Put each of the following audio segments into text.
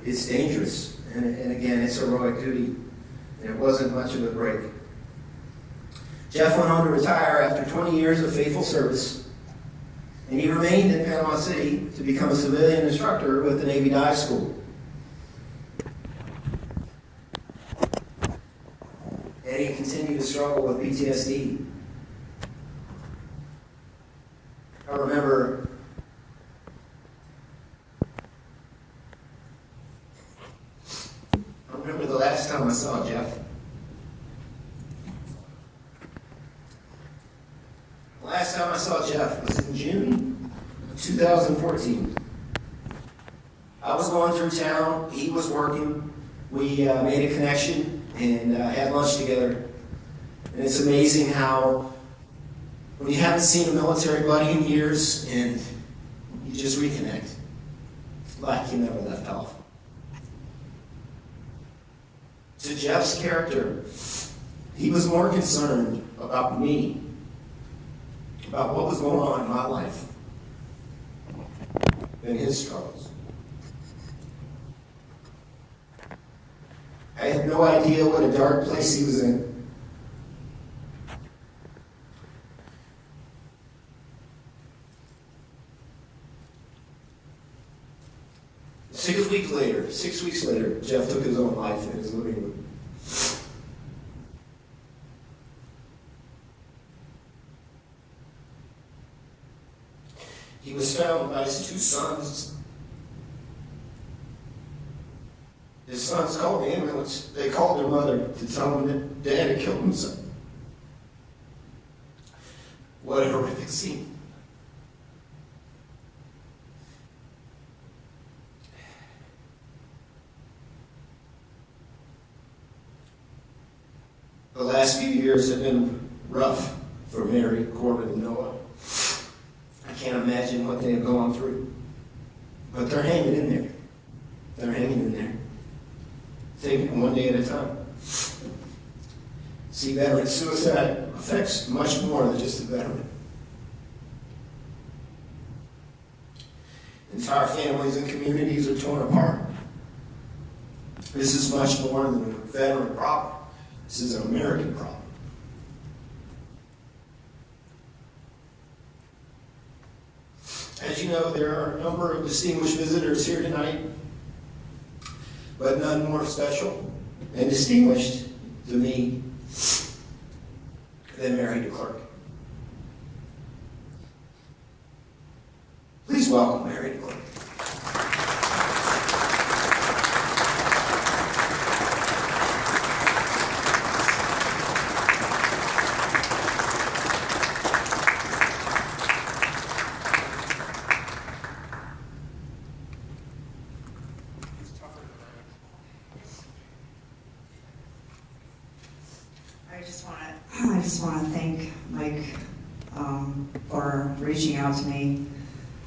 It's dangerous, and again, it's heroic duty, and it wasn't much of a break. Jeff went on to retire after 20 years of faithful service, and he remained in Panama City to become a civilian instructor with the Navy Dive School. And he continued to struggle with PTSD. I remember the last time I saw Jeff. The last time I saw Jeff was in June of 2014. I was going through town, he was working, we made a connection and had lunch together. And it's amazing how when you haven't seen a military buddy in years and you just reconnect, like you never left off. To Jeff's character, he was more concerned about me, about what was going on in my life, than his struggles. I had no idea what a dark place he was in. Six weeks later, Jeff took his own life in his living room. He was found by his two sons. His sons called the ambulance. They called their mother to tell them that Dad had killed himself. What a horrific scene. The last few years have been rough for Mary, Corbin, and Noah. I can't imagine what they have gone through. But they're hanging in there. They're hanging in there. Taking it one day at a time. See, veteran suicide affects much more than just the veteran. Entire families and communities are torn apart. This is much more than a veteran problem. This is an American problem. As you know, there are a number of distinguished visitors here tonight, but none more special and distinguished to me than Mary DeClercq. Please welcome Mary DeClercq. I just want to thank Mike for reaching out to me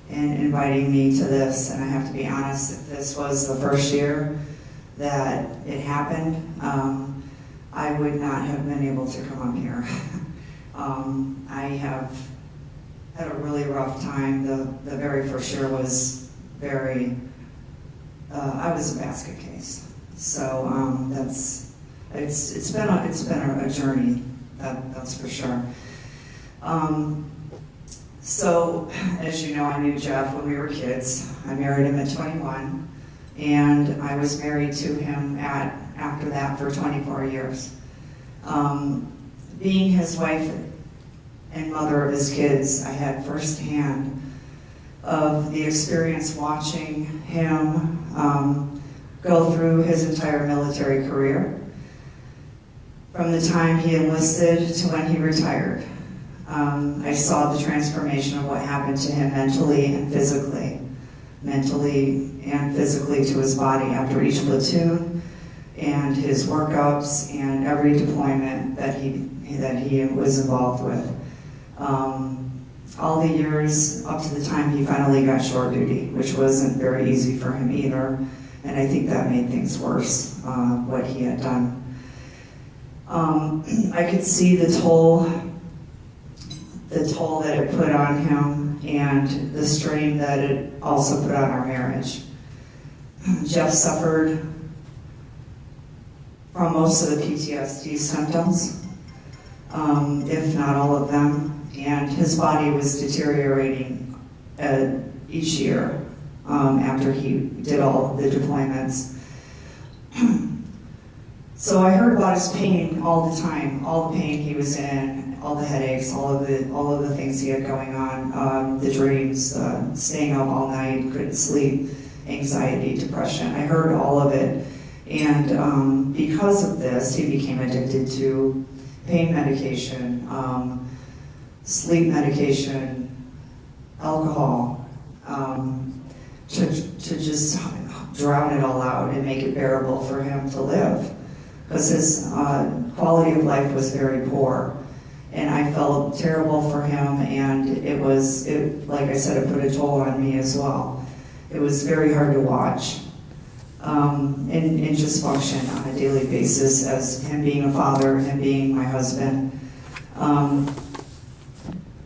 and inviting me to this. And I have to be honest, if this was the first year that it happened, I would not have been able to come up here. I have had a really rough time. The very first year was very, I was a basket case. So it's been a journey. That's for sure. So, as you know, I knew Jeff when we were kids. I married him at 21, and I was married to him after that for 24 years. Being his wife and mother of his kids, I had firsthand of the experience watching him go through his entire military career. From the time he enlisted to when he retired. I saw the transformation of what happened to him mentally and physically to his body after each platoon, and his workups and every deployment that he was involved with. All the years up to the time he finally got shore duty, which wasn't very easy for him either, and I think that made things worse, what he had done. I could see the toll that it put on him and the strain that it also put on our marriage. Jeff suffered from most of the PTSD symptoms, if not all of them, and his body was deteriorating each year after he did all the deployments. So I heard about his pain all the time, all the pain he was in, all the headaches, all of the things he had going on, the dreams, staying up all night, couldn't sleep, anxiety, depression. I heard all of it, and because of this, he became addicted to pain medication, sleep medication, alcohol, to just drown it all out and make it bearable for him to live. Because his quality of life was very poor. And I felt terrible for him, and like I said, it put a toll on me as well. It was very hard to watch and just function on a daily basis as him being a father, him being my husband.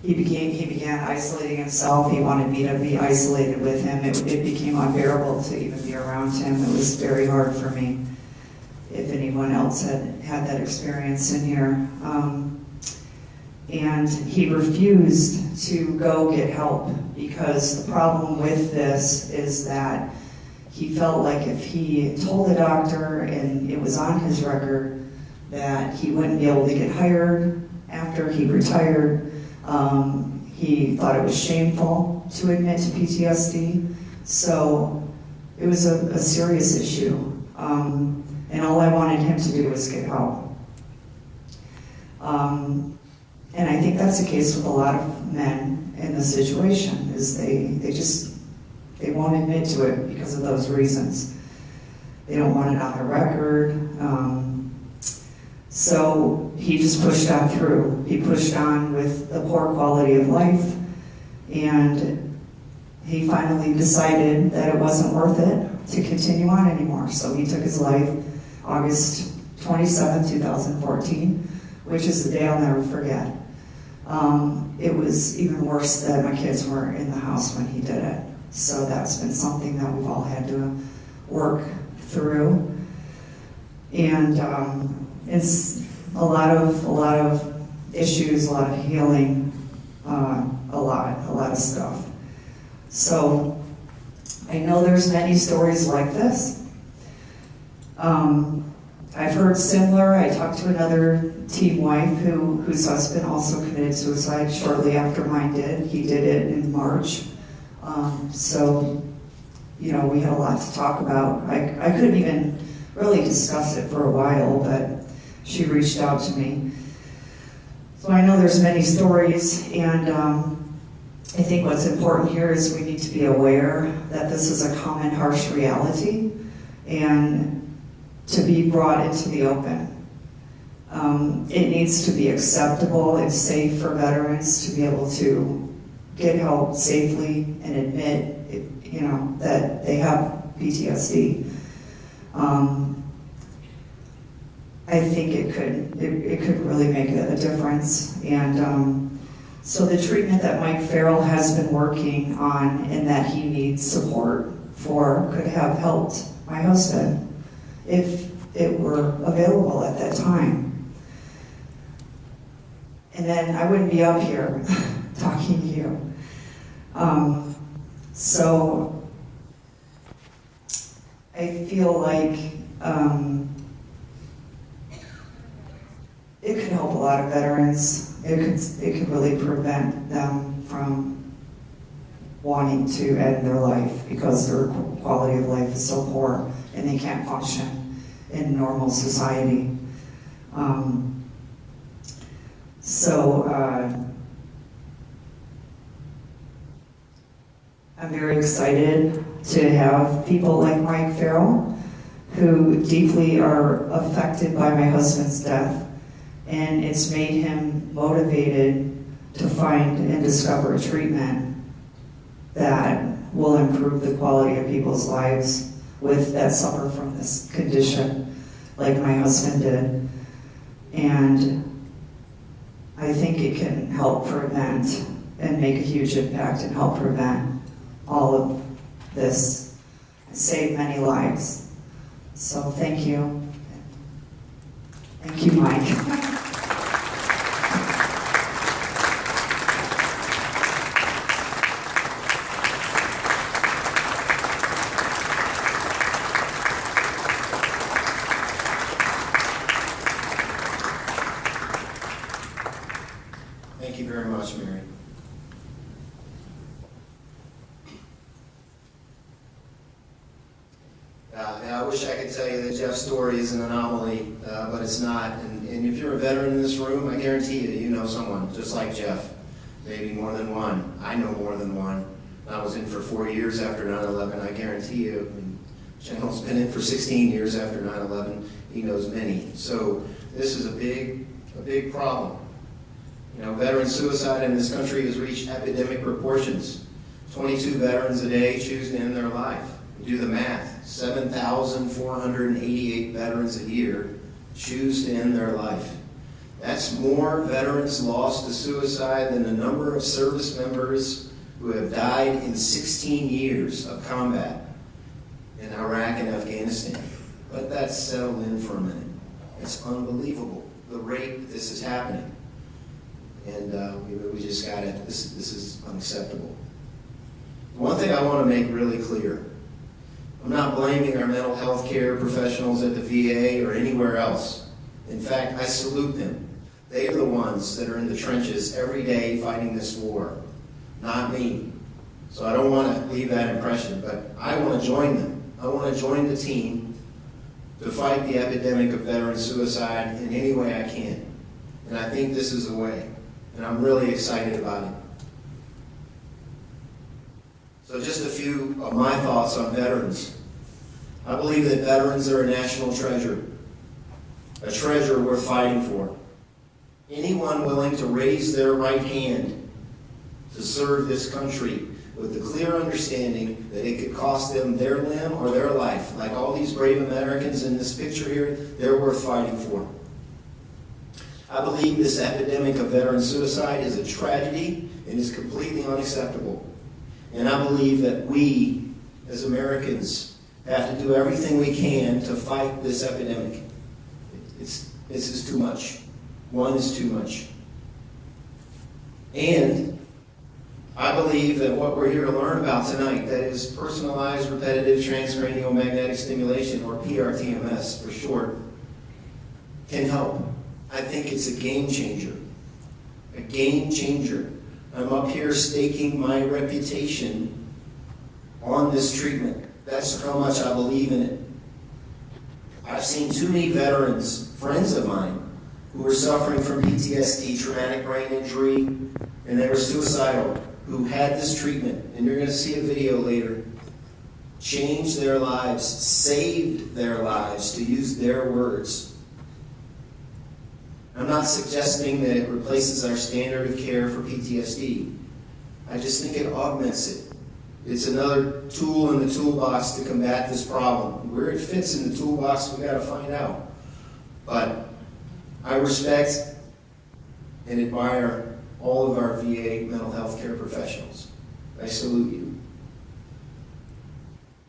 He began isolating himself. He wanted me to be isolated with him. It became unbearable to even be around him. It was very hard for me. If anyone else had that experience in here. And he refused to go get help because the problem with this is that he felt like if he told the doctor and it was on his record that he wouldn't be able to get hired after he retired. He thought it was shameful to admit to PTSD. So it was a serious issue. And all I wanted him to do was get help. And I think that's the case with a lot of men in this situation, is they won't admit to it because of those reasons. They don't want it on their record. So he just pushed on through. He pushed on with the poor quality of life, and he finally decided that it wasn't worth it to continue on anymore. So he took his life August 27, 2014, which is a day I'll never forget. It was even worse that my kids were in the house when he did it. So that's been something that we've all had to work through. And it's a lot of issues, a lot of healing, a lot of stuff. So I know there's many stories like this. I've heard similar. I talked to another teen wife whose husband also committed suicide shortly after mine did. He did it in March. So, we had a lot to talk about. I couldn't even really discuss it for a while, but she reached out to me. So I know there's many stories, and I think what's important here is we need to be aware that this is a common, harsh reality, and to be brought into the open. It needs to be acceptable and safe for veterans to be able to get help safely and admit, that they have PTSD. I think it could really make a difference. And so the treatment that Mike Farrell has been working on and that he needs support for could have helped my husband if it were available at that time. And then I wouldn't be up here talking to you. So I feel like it could help a lot of veterans. It could really prevent them from wanting to end their life because their quality of life is so poor and they can't function in normal society. I'm very excited to have people like Mike Farrell, who deeply are affected by my husband's death, and it's made him motivated to find and discover a treatment that will improve the quality of people's lives that suffer from this condition, like my husband did. And I think it can help prevent and make a huge impact and help prevent all of this and saved many lives. So thank you. Thank you, Mike. Thank you very much, Mary. Now, I wish I could tell you that Jeff's story is an anomaly, but it's not. And if you're a veteran in this room, I guarantee you know someone just like Jeff, maybe more than one. I know more than one. I was in for 4 years after 9/11. I guarantee you, General's been in for 16 years after 9/11. He knows many. So this is a big problem. You know, veteran suicide in this country has reached epidemic proportions. 22 veterans a day choose to end their life. You do the math, 7,488 veterans a year choose to end their life. That's more veterans lost to suicide than the number of service members who have died in 16 years of combat in Iraq and Afghanistan. Let that settle in for a minute. It's unbelievable, the rate this is happening. And we just got it. This is unacceptable. The one thing I want to make really clear, I'm not blaming our mental health care professionals at the VA or anywhere else. In fact, I salute them. They are the ones that are in the trenches every day fighting this war, not me. So I don't want to leave that impression, but I want to join them. I want to join the team to fight the epidemic of veteran suicide in any way I can. And I think this is a way. And I'm really excited about it. So just a few of my thoughts on veterans. I believe that veterans are a national treasure, a treasure worth fighting for. Anyone willing to raise their right hand to serve this country with the clear understanding that it could cost them their limb or their life, like all these brave Americans in this picture here, they're worth fighting for. I believe this epidemic of veteran suicide is a tragedy and is completely unacceptable. And I believe that we, as Americans, have to do everything we can to fight this epidemic. This is too much. One is too much. And I believe that what we're here to learn about tonight, that is personalized repetitive transcranial magnetic stimulation, or PrTMS for short, can help. I think it's a game changer. A game changer. I'm up here staking my reputation on this treatment. That's how much I believe in it. I've seen too many veterans, friends of mine, who were suffering from PTSD, traumatic brain injury, and they were suicidal, who had this treatment, and you're going to see a video later, changed their lives, saved their lives, to use their words. I'm not suggesting that it replaces our standard of care for PTSD. I just think it augments it. It's another tool in the toolbox to combat this problem. Where it fits in the toolbox, we got to find out. But I respect and admire all of our VA mental health care professionals. I salute you.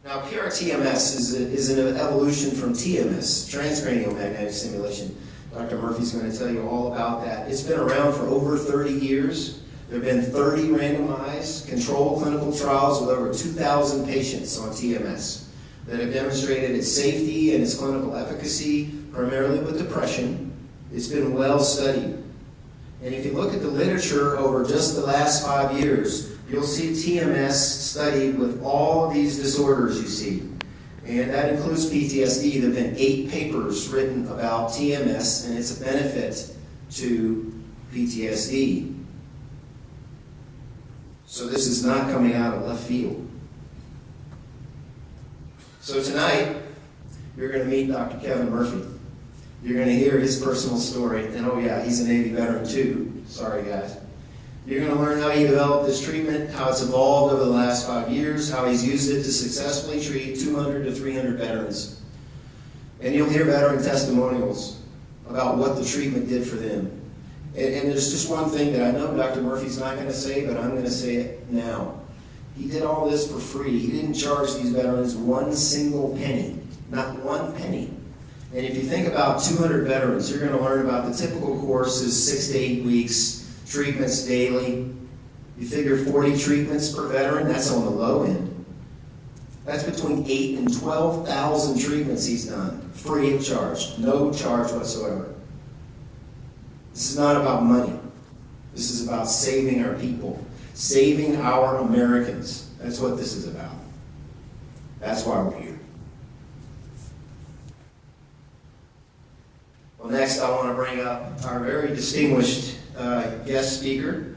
Now, PrTMS is an evolution from TMS, transcranial magnetic stimulation. Dr. Murphy's going to tell you all about that. It's been around for over 30 years. There have been 30 randomized controlled clinical trials with over 2,000 patients on TMS that have demonstrated its safety and its clinical efficacy, primarily with depression. It's been well studied. And if you look at the literature over just the last 5 years, you'll see TMS studied with all of these disorders you see. And that includes PTSD. There have been 8 papers written about TMS and its benefit to PTSD. So this is not coming out of left field. So tonight, you're going to meet Dr. Kevin Murphy. You're going to hear his personal story. And oh yeah, he's a Navy veteran too. Sorry guys. You're going to learn how he developed this treatment, how it's evolved over the last 5 years, how he's used it to successfully treat 200 to 300 veterans. And you'll hear veteran testimonials about what the treatment did for them. And there's just one thing that I know Dr. Murphy's not going to say, but I'm going to say it now. He did all this for free. He didn't charge these veterans one single penny, not one penny. And if you think about 200 veterans, you're going to learn about the typical course is 6 to 8 weeks, treatments daily. You figure 40 treatments per veteran, that's on the low end. That's between 8,000 and 12,000 treatments he's done, free of charge, no charge whatsoever. This is not about money. This is about saving our people, saving our Americans. That's what this is about. That's why we're here. Well, next I want to bring up our very distinguished guest speaker,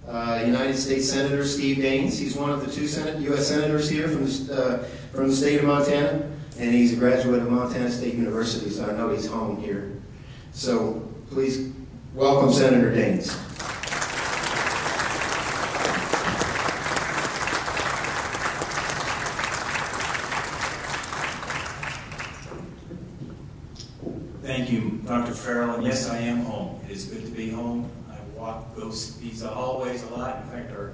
United States Senator Steve Daines. He's one of the 2 U.S. senators here from the state of Montana, and he's a graduate of Montana State University, so I know he's home here. So please welcome Senator Daines. Thank you, Dr. Farrell, and yes, I am home. It is good to be home. I walk these hallways a lot. In fact, our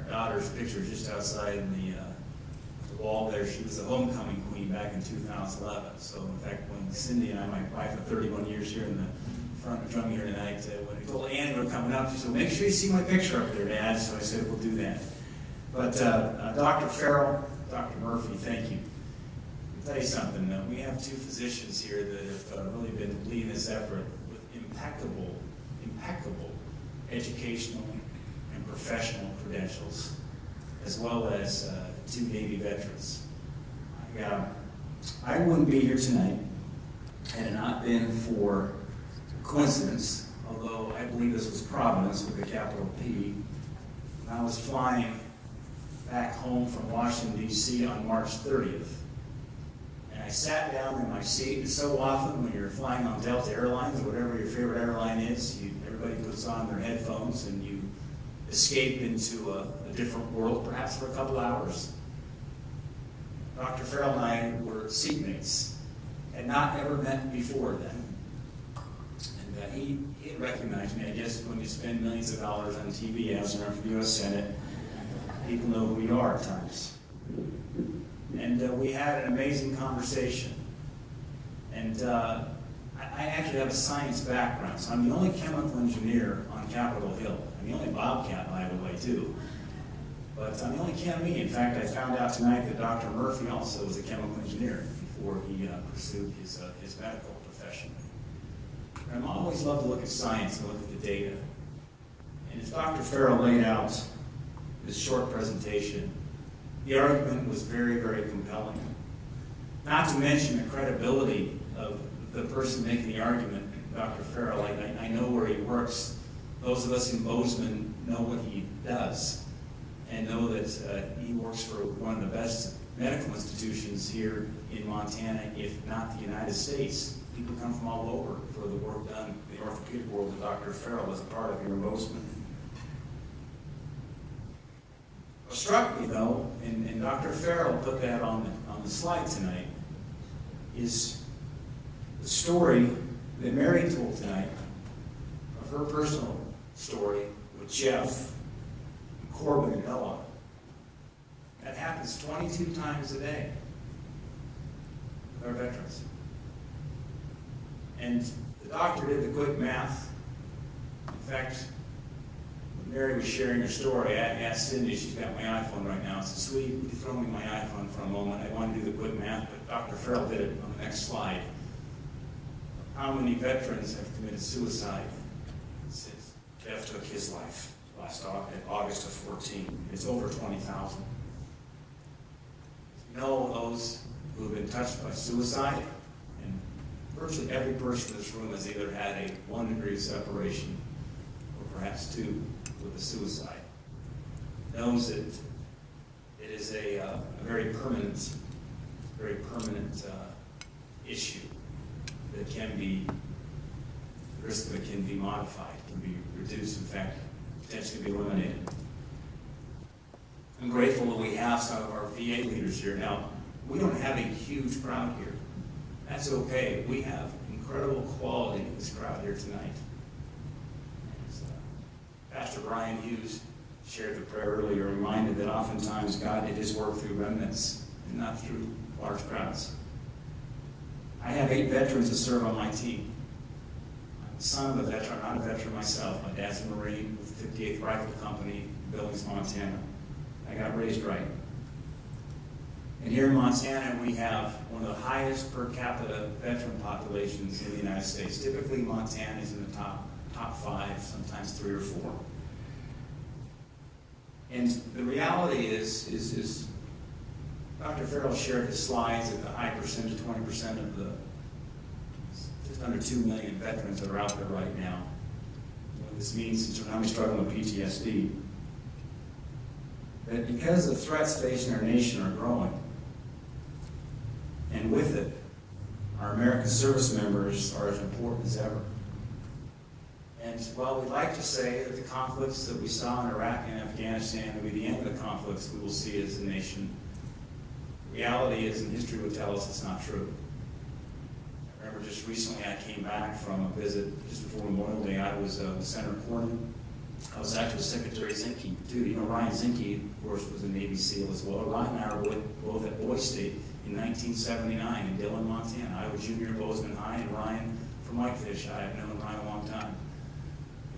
daughter's picture is just outside in the wall there. She was the homecoming queen back in 2011. So, in fact, when Cindy and I, my wife of 31 years here in the front of drum here tonight, when we told Ann we were coming up, she said, "Make sure you see my picture up there, Dad." So I said, "We'll do that." But Dr. Farrell, Dr. Murphy, thank you. I'll tell you something, we have 2 physicians here that have really been leading this effort with impeccable educational and professional credentials, as well as 2 Navy veterans. I wouldn't be here tonight had it not been for coincidence, although I believe this was providence with a capital P. When I was flying back home from Washington, D.C. on March 30th, and I sat down in my seat, and so often when you're flying on Delta Airlines, or whatever your favorite airline is, everybody puts on their headphones and you escape into a different world, perhaps for a couple hours. Dr. Farrell and I were seatmates, had not ever met before then. And he had recognized me. I guess when you spend millions of dollars on TV ads and run for the U.S. Senate, people know who you are at times. And we had an amazing conversation. And I actually have a science background, so I'm the only chemical engineer on Capitol Hill. I'm the only Bobcat, by the way, too. But I'm the only ChemE. In fact, I found out tonight that Dr. Murphy also was a chemical engineer before he pursued his medical profession. And I always love to look at science and look at the data. And as Dr. Farrell laid out this short presentation, the argument was very, very compelling. Not to mention the credibility of the person making the argument, Dr. Farrell. I know where he works. Those of us in Bozeman know what he does and know that he works for one of the best medical institutions here in Montana, if not the United States. People come from all over for the work done, the orthopedic world that Dr. Farrell is a part of here in Bozeman. What struck me, though, and Dr. Farrell put that on the slide tonight, is the story that Mary told tonight of her personal story with Jeff, and Corbin, and Noah. That happens 22 times a day with our veterans. And the doctor did the quick math. In fact, when Mary was sharing her story, I asked Cindy, she's got my iPhone right now, I said, "Sweetie, would you throw me my iPhone for a moment? I want to do the quick math," but Dr. Farrell did it on the next slide. How many veterans have committed suicide since Jeff took his life last August of 14? It's over 20,000. You know those who have been touched by suicide, and virtually every person in this room has either had a 1 degree of separation or perhaps 2 with a suicide. Knows that it is a very permanent issue that can be, the risk of it can be modified, can be reduced, in fact, potentially be eliminated. I'm grateful that we have some of our VA leaders here. Now, we don't have a huge crowd here. That's okay. We have incredible quality in this crowd here tonight. As Pastor Brian Hughes shared the prayer earlier, reminded that oftentimes God did his work through remnants and not through large crowds. I have 8 veterans that serve on my team. I'm the son of a veteran, not a veteran myself. My dad's a Marine with the 58th Rifle Company in Billings, Montana. I got raised right. And here in Montana, we have one of the highest per capita veteran populations in the United States. Typically, Montana is in the top 5, sometimes 3 or 4. And the reality is Dr. Farrell shared his slides at the high percentage, 20% of the just under 2 million veterans that are out there right now. What this means, since we're now struggling with PTSD, that because the threats facing our nation are growing, and with it, our American service members are as important as ever. And while we'd like to say that the conflicts that we saw in Iraq and Afghanistan will be the end of the conflicts we will see as a nation, reality is, and history would tell us, it's not true. I remember just recently I came back from a visit just before Memorial Day. I was with Senator Cornyn. I was actually with Secretary Zinke, too. You know, Ryan Zinke, of course, was a Navy SEAL as well. Ryan and I were both at Boy State in 1979 in Dillon, Montana. I was junior at Bozeman High, and Ryan from Whitefish. I have known Ryan a long time.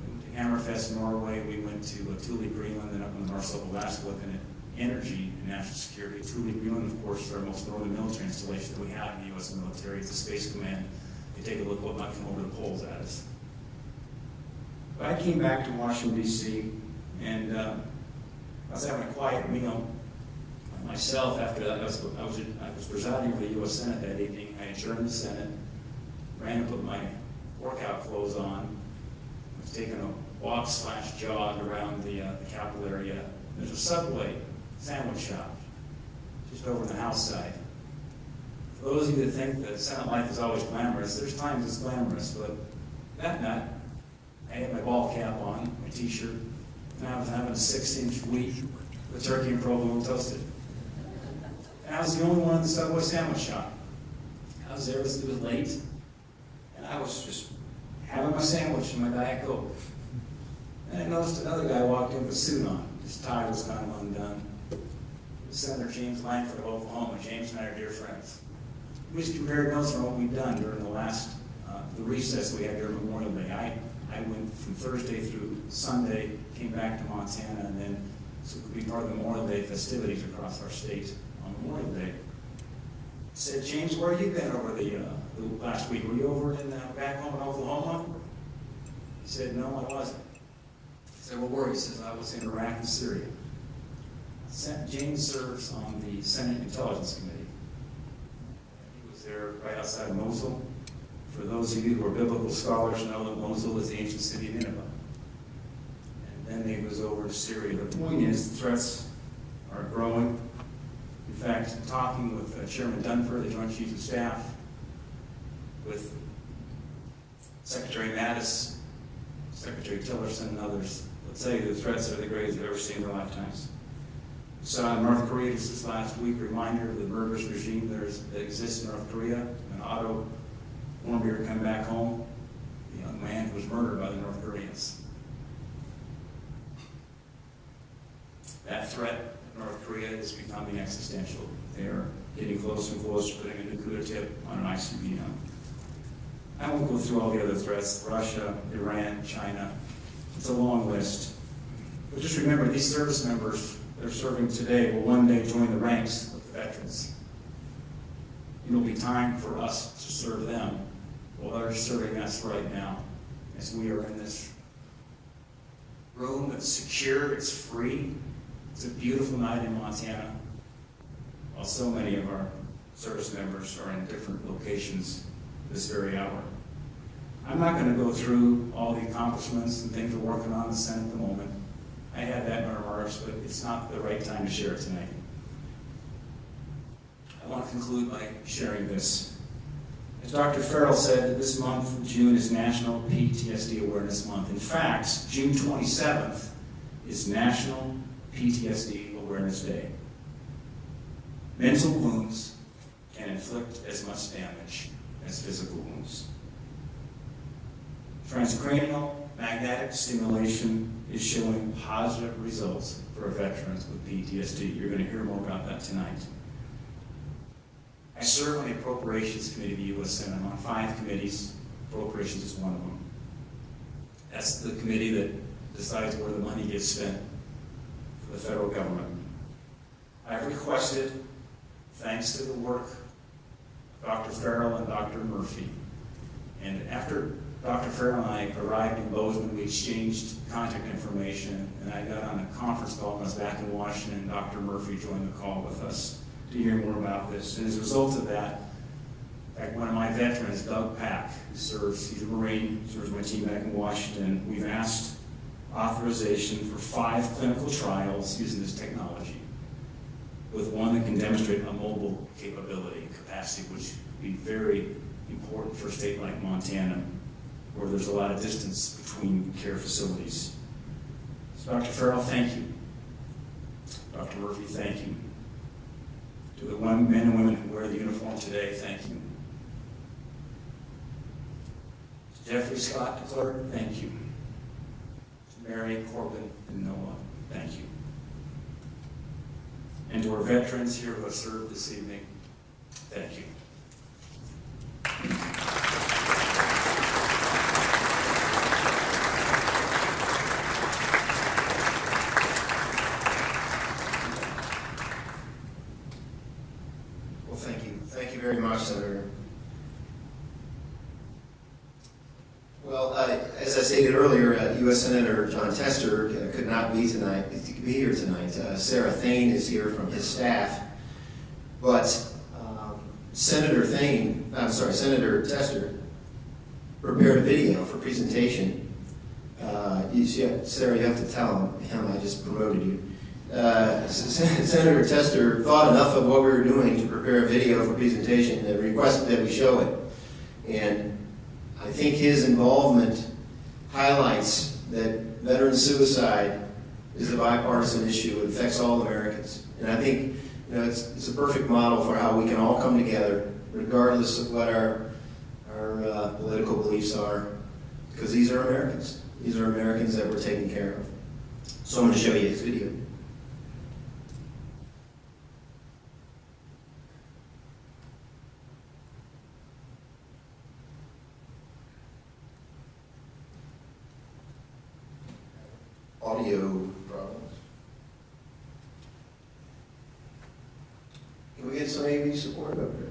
We went to Hammerfest, Norway. We went to Thule, Greenland, and up in Marcel, Alaska, looking at energy and national security. Thule, Greenland, of course, is our most northern military installation that we have in the U.S. military. It's a space command. You take a look at what might come over the poles at us. But I came back to Washington, D.C., and I was having a quiet meal. Myself, after that, I was presiding over the U.S. Senate that evening. I adjourned the Senate, ran and put my workout clothes on, was taking a walk/jog around the Capitol area. There's a Subway sandwich shop just over on the house side. For those of you that think that Senate life is always glamorous, there's times it's glamorous, but that night, I had my ball cap on, my t-shirt, and I was having a 6-inch wheat with turkey and provolone toasted. And I was the only one in the Subway sandwich shop. I was there, it was late, and I was just having my sandwich and my Diet Coke. And I noticed another guy walked in with a suit on. His tie was kind of undone. It was Senator James Langford of Oklahoma. James and I are dear friends. We just compared notes on what we've done during the recess we had during Memorial Day. I went from Thursday through Sunday, came back to Montana, and then so it could be part of the Memorial Day festivities across our state on Memorial Day. I said, James, where have you been over the last week? Were you over back home in Oklahoma? He said, no, I wasn't. I said, well, where? He says, I was in Iraq and Syria. James serves on the Senate Intelligence Committee. He was there right outside of Mosul. For those of you who are biblical scholars know that Mosul is the ancient city of Nineveh. And then he was over to Syria. The point is, the threats are growing. In fact, talking with Chairman Dunford, the Joint Chiefs of Staff, with Secretary Mattis, Secretary Tillerson, and others, let's say the threats are the greatest they've ever seen in their lifetimes. We saw in North Korea just this last week a reminder of the murderous regime that exists in North Korea. An Otto Warmbier come back home, the young man who was murdered by the North Koreans. That threat in North Korea is becoming existential. They are getting closer and closer to putting a nuclear tip on an ICBM. I won't go through all the other threats, Russia, Iran, China. It's a long list. But just remember, these service members that are serving today will one day join the ranks of the veterans. It'll be time for us to serve them while they're serving us right now as we are in this room that's secure, it's free. It's a beautiful night in Montana, while so many of our service members are in different locations this very hour. I'm not going to go through all the accomplishments and things we're working on in the Senate at the moment. I had that in my remarks, but it's not the right time to share it tonight. I want to conclude by sharing this. As Dr. Farrell said, this month, June, is National PTSD Awareness Month. In fact, June 27th is National PTSD Awareness Day. Mental wounds can inflict as much damage as physical wounds. Transcranial magnetic stimulation is showing positive results for veterans with PTSD. You're going to hear more about that tonight. I serve on the Appropriations Committee of the U.S. Senate. I'm on 5 committees. Appropriations is one of them. That's the committee that decides where the money gets spent for the federal government. I've requested, thanks to the work of Dr. Farrell and Dr. Murphy, and after Dr. Farrell and I arrived in Bozeman, we exchanged contact information, and I got on a conference call when I was back in Washington, and Dr. Murphy joined the call with us to hear more about this. And as a result of that, in fact, one of my veterans, Doug Pack, he's a Marine, serves my team back in Washington, we've asked authorization for 5 clinical trials using this technology, with one that can demonstrate a mobile capability and capacity, which would be very important for a state like Montana, where there's a lot of distance between care facilities. So Dr. Farrell, thank you. Dr. Murphy, thank you. To the men and women who wear the uniform today, thank you. To Jeffrey Scott, the clerk, thank you. To Mary, Corbin, and Noah, thank you. And to our veterans here who have served this evening, thank you. Well, thank you. Thank you very much, Senator. Well, as I stated earlier, U.S. Senator John Tester could not be here tonight. Sarah Thane is here from his staff, but Senator Tester prepared a video for presentation. Sarah, you have to tell him I just promoted you. Senator Tester thought enough of what we were doing to prepare a video for presentation and requested that we show it. And I think his involvement highlights that veteran suicide is a bipartisan issue. It affects all Americans. And I think it's a perfect model for how we can all come together, regardless of what our political beliefs are, because these are Americans. These are Americans that we're taking care of. So I'm going to show you his video. Audio problems. Can we get some AV support up here?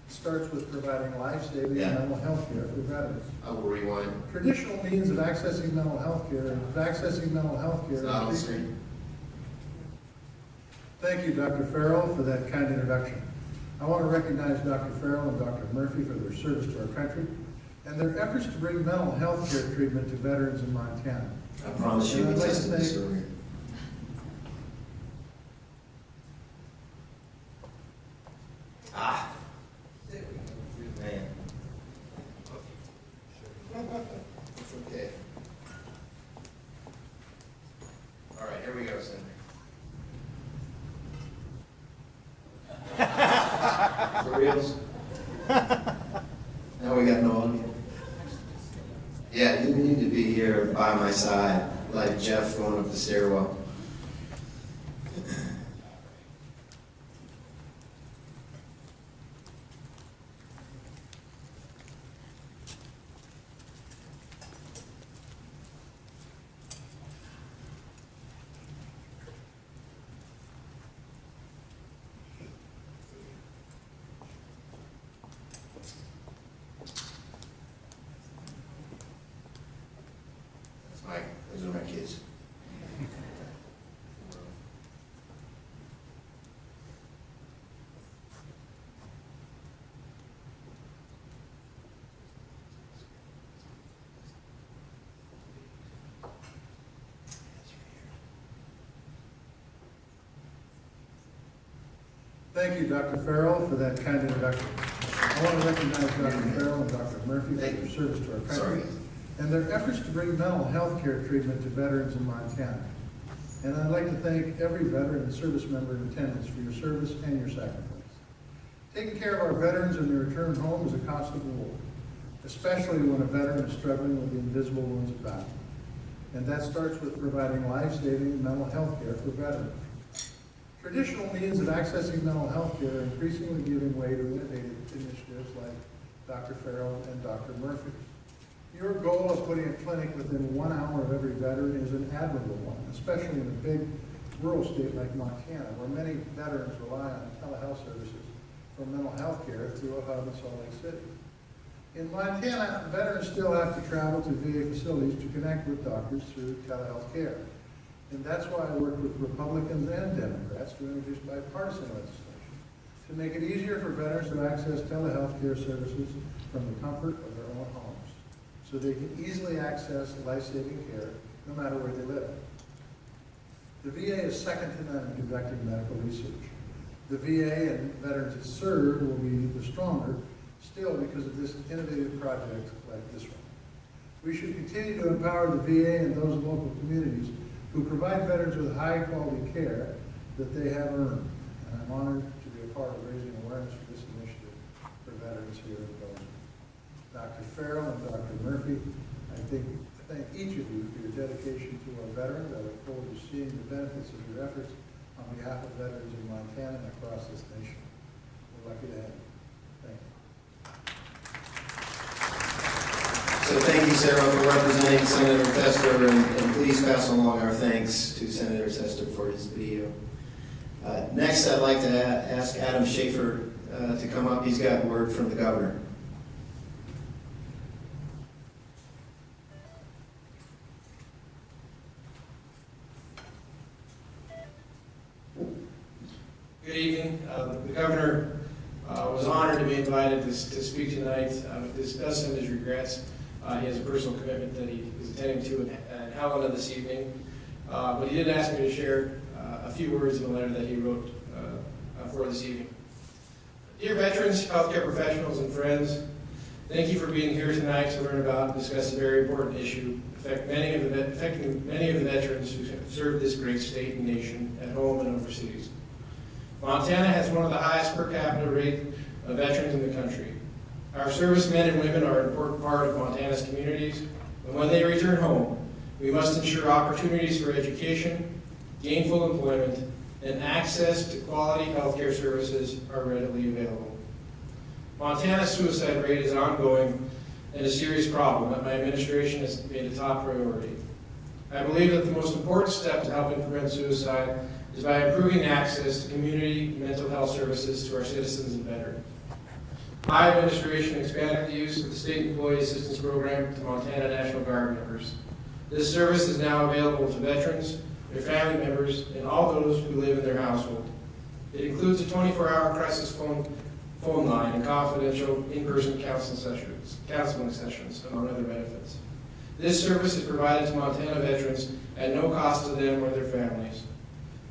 Starts with providing life-saving mental health care for veterans. I will rewind. Traditional means of accessing mental health care It's not on the screen. Thank you, Dr. Farrell, for that kind introduction. I want to recognize Dr. Farrell and Dr. Murphy for their service to our country and their efforts to bring mental health care treatment to veterans in Montana. I promise you we tested this earlier. Ah. Man. It's okay. All right, here we go, Senator. For reals? Now we got no audio. Yeah, you need to be here by my side, like Jeff going up the stairwell. Those are my kids. Thank you, Dr. Farrell, for that kind introduction. I want to recognize Dr. Farrell and Dr. Murphy for their service to our country and their efforts to bring mental health care treatment to veterans in Montana. And I'd like to thank every veteran and service member in attendance for your service and your sacrifice. Taking care of our veterans in their return home is a constant reward, especially when a veteran is struggling with the invisible wounds of battle. And that starts with providing life-saving mental health care for veterans. Traditional means of accessing mental health care are increasingly giving way to innovative initiatives like Dr. Farrell and Dr. Murphy. Your goal of putting a clinic within 1 hour of every veteran is an admirable one, especially in a big rural state like Montana, where many veterans rely on telehealth services for mental health care through a hub in Salt Lake City. In Montana, veterans still have to travel to VA facilities to connect with doctors through telehealth care. And that's why I worked with Republicans and Democrats to introduce bipartisan legislation to make it easier for veterans to access telehealth care services from the comfort of their own homes, so they can easily access life-saving care no matter where they live. The VA is second to none in conducting medical research. The VA and veterans it served will be the stronger still because of this innovative project like this one. We should continue to empower the VA and those local communities who provide veterans with high-quality care that they have earned. And I'm honored to be a part of raising awareness for this initiative for veterans here in Bozeman. Dr. Farrell and Dr. Murphy, I thank each of you for your dedication to our veterans. I look forward to seeing the benefits of your efforts on behalf of veterans in Montana and across this nation. We're lucky to have you. Thank you. So thank you, Sarah, for representing Senator Tester, and please pass along our thanks to Senator Tester for his video. Next, I'd like to ask Adam Schaefer to come up. He's got word from the governor. Good evening. The governor was honored to be invited to speak tonight. This does send his regrets. He has a personal commitment that he is attending to in Helena this evening. But he did ask me to share a few words in a letter that he wrote for this evening. Dear veterans, healthcare professionals, and friends, thank you for being here tonight to learn about and discuss a very important issue affecting many of the veterans who have served this great state and nation at home and overseas. Montana has one of the highest per capita rate of veterans in the country. Our servicemen and women are an important part of Montana's communities, and when they return home, we must ensure opportunities for education, gainful employment, and access to quality healthcare services are readily available. Montana's suicide rate is ongoing and a serious problem that my administration has made a top priority. I believe that the most important step to helping prevent suicide is by improving access to community mental health services to our citizens and veterans. My administration expanded the use of the State Employee Assistance Program to Montana National Guard members. This service is now available to veterans, their family members, and all those who live in their household. It includes a 24-hour crisis phone line and confidential in-person counseling sessions, among other benefits. This service is provided to Montana veterans at no cost to them or their families.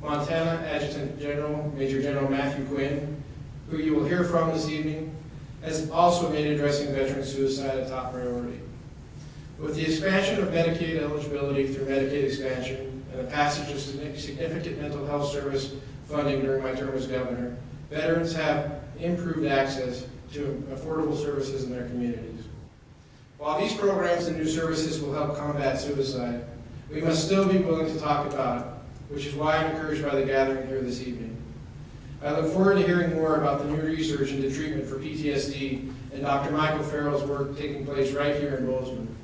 Montana Adjutant General, Major General Matthew Quinn, who you will hear from this evening, has also made addressing veteran suicide a top priority. With the expansion of Medicaid eligibility through Medicaid expansion and the passage of significant mental health service funding during my term as governor, veterans have improved access to affordable services in their communities. While these programs and new services will help combat suicide, we must still be willing to talk about it, which is why I'm encouraged by the gathering here this evening. I look forward to hearing more about the new research into treatment for PTSD and Dr. Michael Farrell's work taking place right here in Bozeman.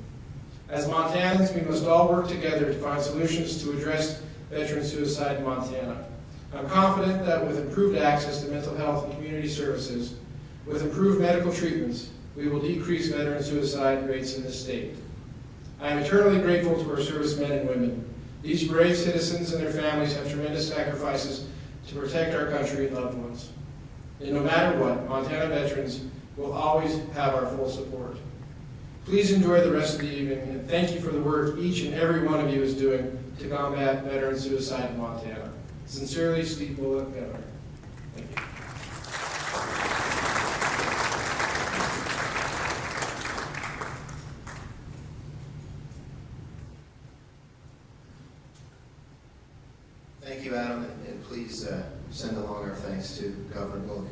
As Montanans, we must all work together to find solutions to address veteran suicide in Montana. I'm confident that with improved access to mental health and community services, with improved medical treatments, we will decrease veteran suicide rates in this state. I am eternally grateful to our servicemen and women. These brave citizens and their families have tremendous sacrifices to protect our country and loved ones. And no matter what, Montana veterans will always have our full support. Please enjoy the rest of the evening, and thank you for the work each and every one of you is doing to combat veteran suicide in Montana. Sincerely, Steve Bullock, Governor. Thank you. Thank you, Adam, and please send along our thanks to Governor Bullock.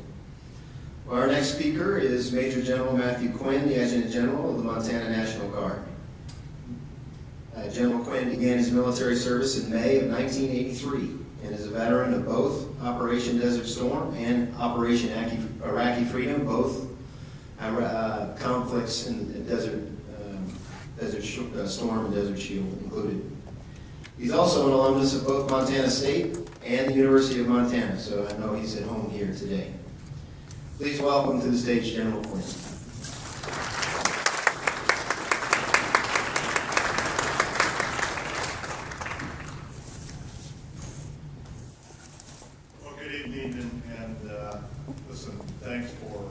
Well, our next speaker is Major General Matthew Quinn, the Adjutant General of the Montana National Guard. General Quinn began his military service in May of 1983 and is a veteran of both Operation Desert Storm and Operation Iraqi Freedom, both conflicts in Desert Storm and Desert Shield included. He's also an alumnus of both Montana State and the University of Montana, so I know he's at home here today. Please welcome to the stage General Quinn. Well, good evening, and listen, thanks for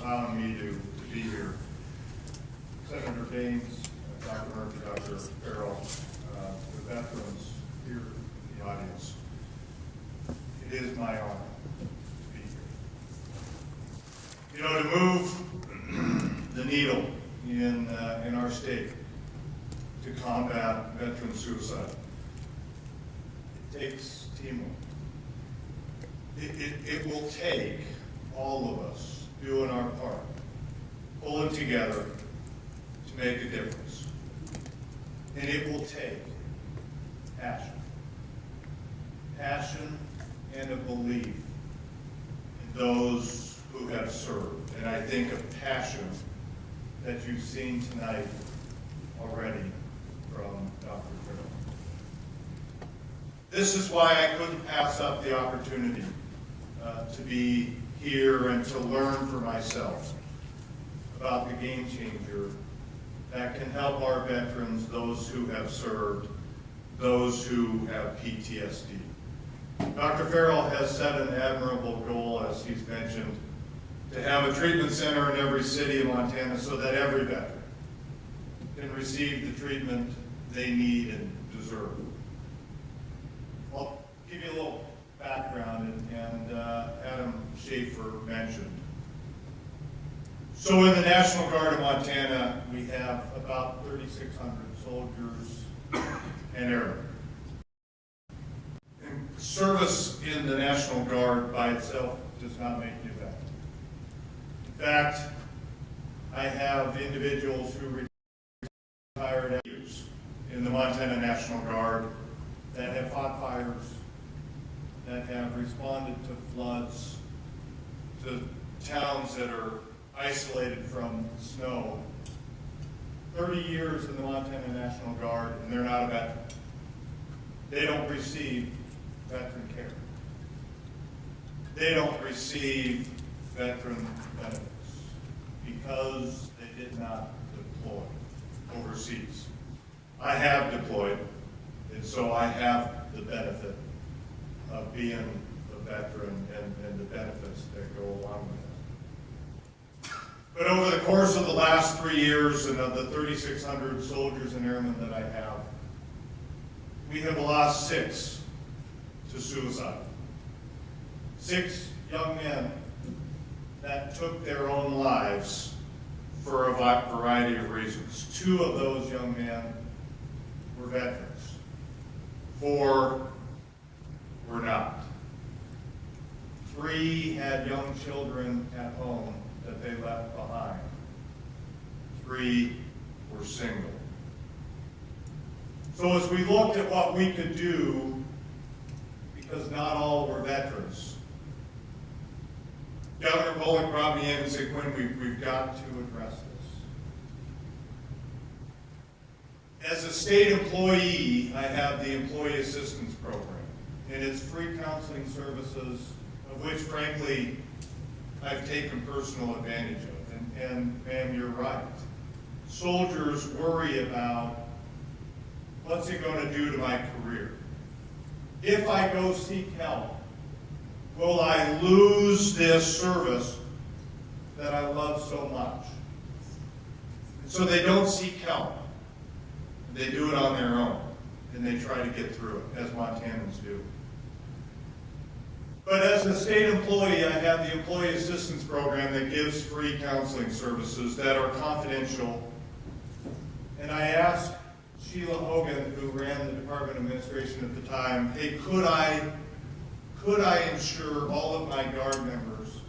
allowing me to be here. Senator Daines, Dr. Murphy, Dr. Farrell, the veterans here in the audience. It is my honor to be here. You know, to move the needle in our state to combat veteran suicide, it takes teamwork. It will take all of us doing our part, pulling together to make a difference. And it will take passion. Passion and a belief in those who have served. And I think of passion that you've seen tonight already from Dr. Farrell. This is why I couldn't pass up the opportunity to be here and to learn for myself about the game changer that can help our veterans, those who have served, those who have PTSD. Dr. Farrell has set an admirable goal, as he's mentioned, to have a treatment center in every city in Montana so that every veteran can receive the treatment they need and deserve. I'll give you a little background, and Adam Schaefer mentioned. So in the National Guard of Montana, we have about 3,600 soldiers and airmen. And service in the National Guard by itself does not make you a veteran. In fact, I have individuals who retired years in the Montana National Guard that have fought fires, that have responded to floods, to towns that are isolated from snow. 30 years in the Montana National Guard, and they're not a veteran. They don't receive veteran care. They don't receive veteran benefits because they did not deploy overseas. I have deployed, and so I have the benefit of being a veteran and the benefits that go along with it. But over the course of the last 3 years and of the 3,600 soldiers and airmen that I have, we have lost 6 to suicide. 6 young men that took their own lives for a variety of reasons. 2 of those young men were veterans. 4 were not. 3 had young children at home that they left behind. 3 were single. So as we looked at what we could do, because not all were veterans, Governor Bullock brought me in and said, Quinn, we've got to address this. As a state employee, I have the Employee Assistance Program, and it's free counseling services, of which, frankly, I've taken personal advantage of. And ma'am, you're right. Soldiers worry about, what's it going to do to my career? If I go seek help, will I lose this service that I love so much? And so they don't seek help. They do it on their own, and they try to get through it, as Montanans do. But as a state employee, I have the Employee Assistance Program that gives free counseling services that are confidential. And I ask Sheila Hogan, who ran the Department of Administration at the time, hey, could I insure all of my Guard members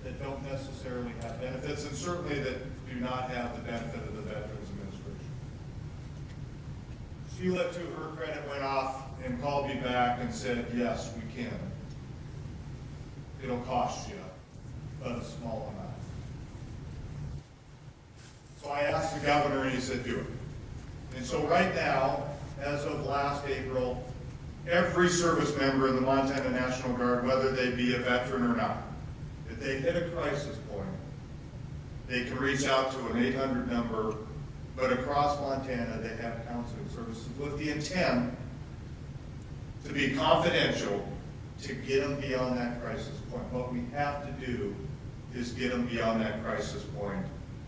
that don't necessarily have benefits, and certainly that do not have the benefit of the Veterans Administration? Sheila, to her credit, went off and called me back and said, yes, we can. It'll cost you, but a small amount. So I asked the governor, and he said, do it. And so right now, as of last April, every service member in the Montana National Guard, whether they be a veteran or not, if they hit a crisis point, they can reach out to an 800 number, but across Montana, they have counseling services with the intent to be confidential, to get them beyond that crisis point. What we have to do is get them beyond that crisis point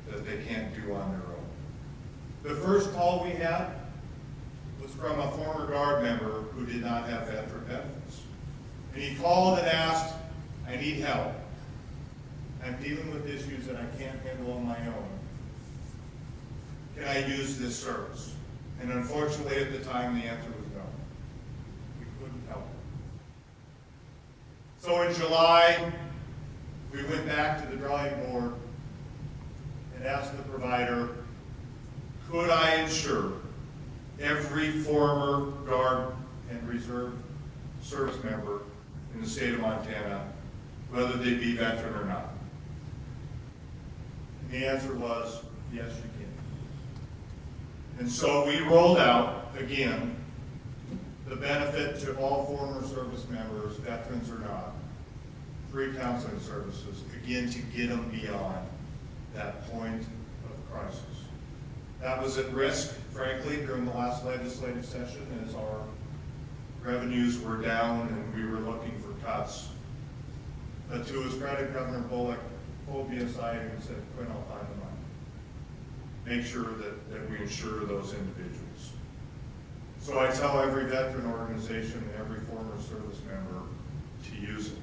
that they can't do on their own. The first call we had was from a former Guard member who did not have veteran benefits. And he called and asked, I need help. I'm dealing with issues that I can't handle on my own. Can I use this service? And unfortunately at the time the answer was no. We couldn't help him. So in July, we went back to the drawing board and asked the provider, could I insure every former Guard and Reserve service member in the state of Montana, whether they be veteran or not? And the answer was, yes, you can. And so we rolled out, again, the benefit to all former service members, veterans or not, free counseling services, again, to get them beyond that point of crisis. That was at risk, frankly, during the last legislative session as our revenues were down and we were looking for cuts. But to his credit, Governor Bullock pulled me aside and said, Quinn, I'll find the money. Make sure that we insure those individuals. So I tell every veteran organization and every former service member to use it.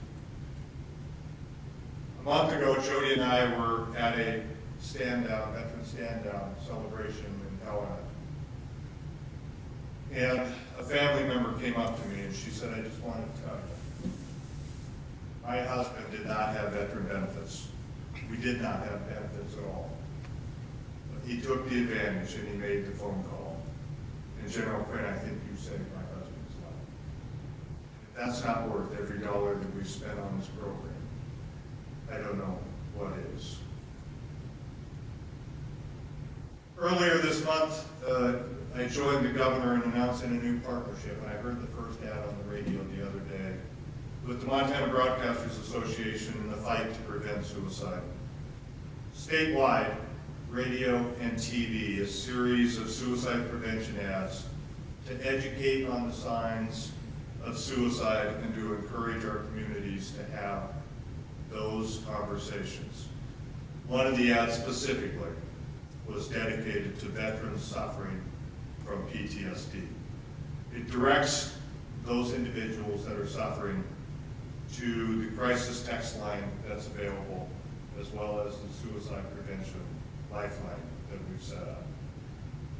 A month ago, Jody and I were at a stand-down, veteran stand-down celebration in Helena. And a family member came up to me and she said, I just wanted to tell you, my husband did not have veteran benefits. We did not have benefits at all. But he took the advantage and he made the phone call. And General Quinn, I think you saved my husband's life. If that's not worth every dollar that we've spent on this program, I don't know what is. Earlier this month, I joined the governor in announcing a new partnership, and I heard the first ad on the radio the other day, with the Montana Broadcasters Association in the fight to prevent suicide. Statewide, radio and TV, a series of suicide prevention ads to educate on the signs of suicide and to encourage our communities to have those conversations. One of the ads specifically was dedicated to veterans suffering from PTSD. It directs those individuals that are suffering to the crisis text line that's available, as well as the suicide prevention lifeline that we've set up.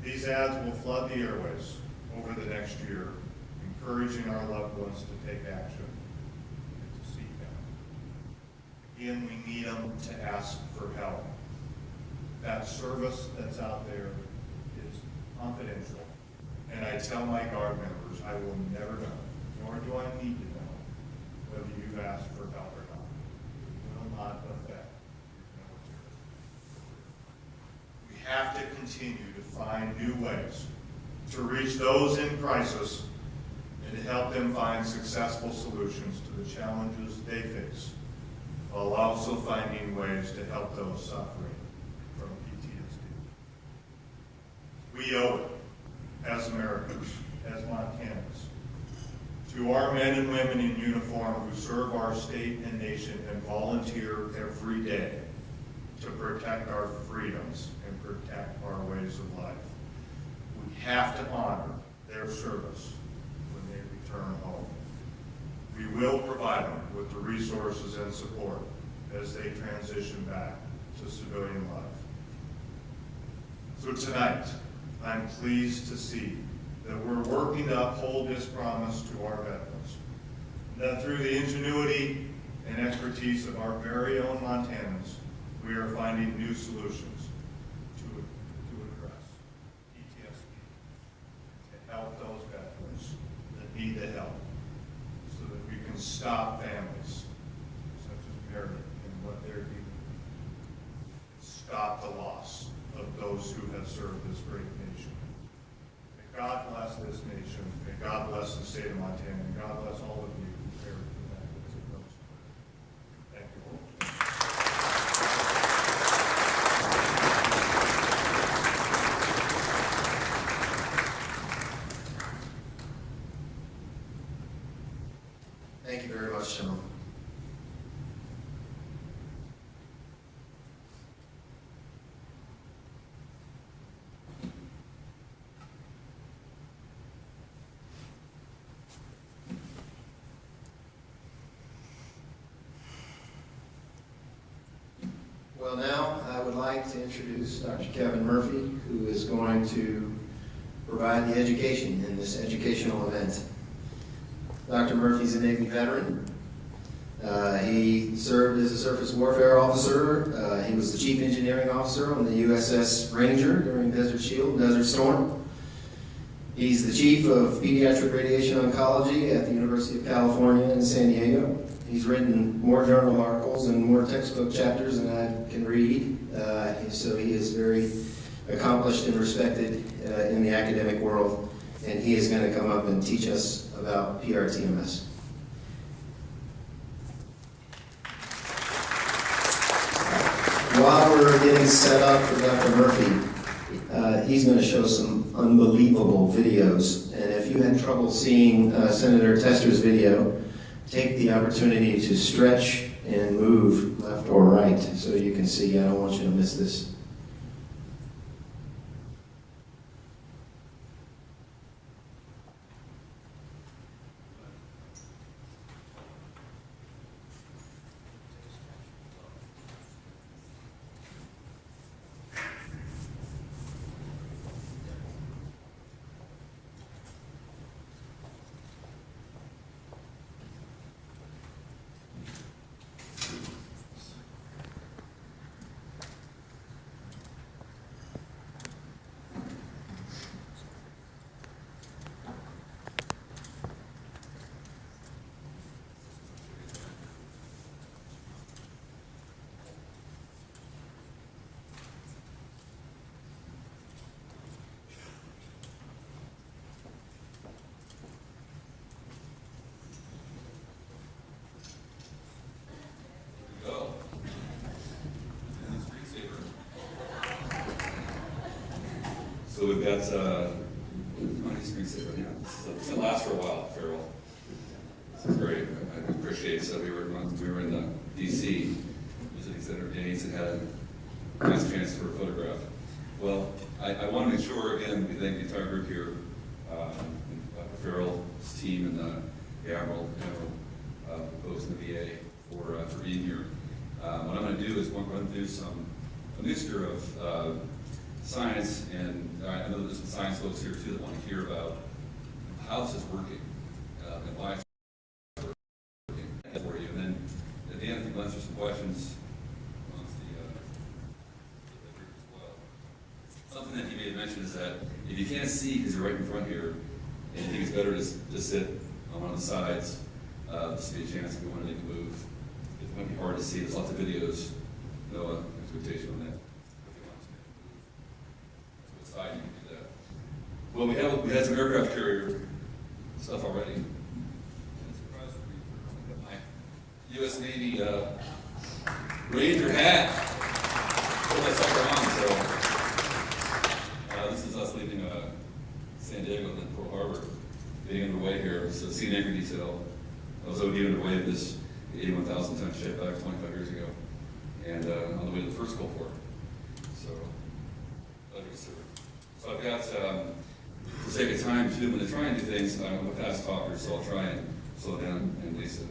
These ads will flood the airways over the next year, encouraging our loved ones to take action and to seek help. Again, we need them to ask for help. That service that's out there is confidential. And I tell my Guard members, I will never know, nor do I need to know, whether you've asked for help or not. It will not affect your military. We have to continue to find new ways to reach those in crisis and to help them find successful solutions to the challenges they face, while also finding ways to help those suffering from PTSD. We owe it, as Americans, as Montanans, to our men and women in uniform who serve our state and nation and volunteer every day to protect our freedoms and protect our ways of life. We have to honor their service when they return home. We will provide them with the resources and support as they transition back to civilian life. So tonight, I'm pleased to see that we're working to uphold this promise to our veterans. That through the ingenuity and expertise of our very own Montanans, we are finding new solutions to address PTSD, to help those veterans that need the help, so that we can stop families such as Mary and what they're dealing with. Stop the loss of those who have served this great nation. May God bless this nation. May God bless the state of Montana. And God bless all of you who care for the veterans of those. Thank you. Thank you very much, gentlemen. Well, now I would like to introduce Dr. Kevin Murphy, who is going to provide the education in this educational event. Dr. Murphy's a Navy veteran. He served as a surface warfare officer. He was the chief engineering officer on the USS Ranger during Desert Shield and Desert Storm. He's the chief of pediatric radiation oncology at the University of California in San Diego. He's written more journal articles and more textbook chapters than I can read. So he is very accomplished and respected in the academic world. And he is going to come up and teach us about PrTMS. While we're getting set up for Dr. Murphy, he's going to show some unbelievable videos. And if you had trouble seeing Senator Tester's video, take the opportunity to stretch and move left or right so you can see. I don't want you to miss this. So we've got money screensaver. Yeah, it's gonna last for a while, Farrell. This is great. I appreciate it. So we were in DC visiting Senator Daines and had a nice chance for a photograph. Well, I want to make sure again we thank the entire group here, Dr. Farrell's team and the Admiral General Post and the VA for being here. What I'm going to do is run through a mixture of science, and I know there's some science folks here too that want to hear about how this is working and why it's working for you. And then at the end, I think we'll answer some questions amongst the group as well. Something that you may have mentioned is that if you can't see because you're right in front here, and you think it's better to sit on one of the sides, this will be a chance if you want to make a move. It might be hard to see. There's lots of videos. No expectation on that. You can do that. Well, we had some aircraft carrier stuff already. My U.S. Navy Ranger hat. Put that sucker on. So this is us leaving San Diego and then Pearl Harbor, getting underway here. So sea anchor detail. I was OD underway of this 81,000-ton ship back 25 years ago, and on the way to the first Gulf War. So, So I've got, for sake of time too, when I try and do things, I'm a fast talker, so I'll try and slow down and at least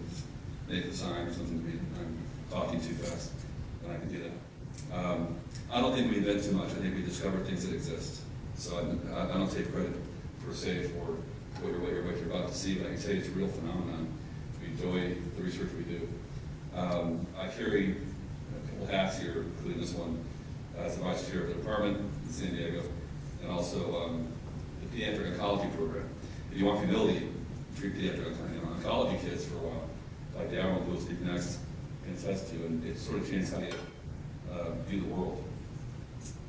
make a sign or something to me. I'm talking too fast, and I can do that. I don't think we invent too much. I think we discover things that exist. So I don't take credit per se for what you're about to see, but I can tell you it's a real phenomenon. We enjoy the research we do. I carry a couple hats here, including this one as the vice chair of the department in San Diego, and also the pediatric oncology program. If you want humility, treat pediatric oncology kids for a while, like Darryl, who will speak next, can attest to, and it sort of changes how you view the world.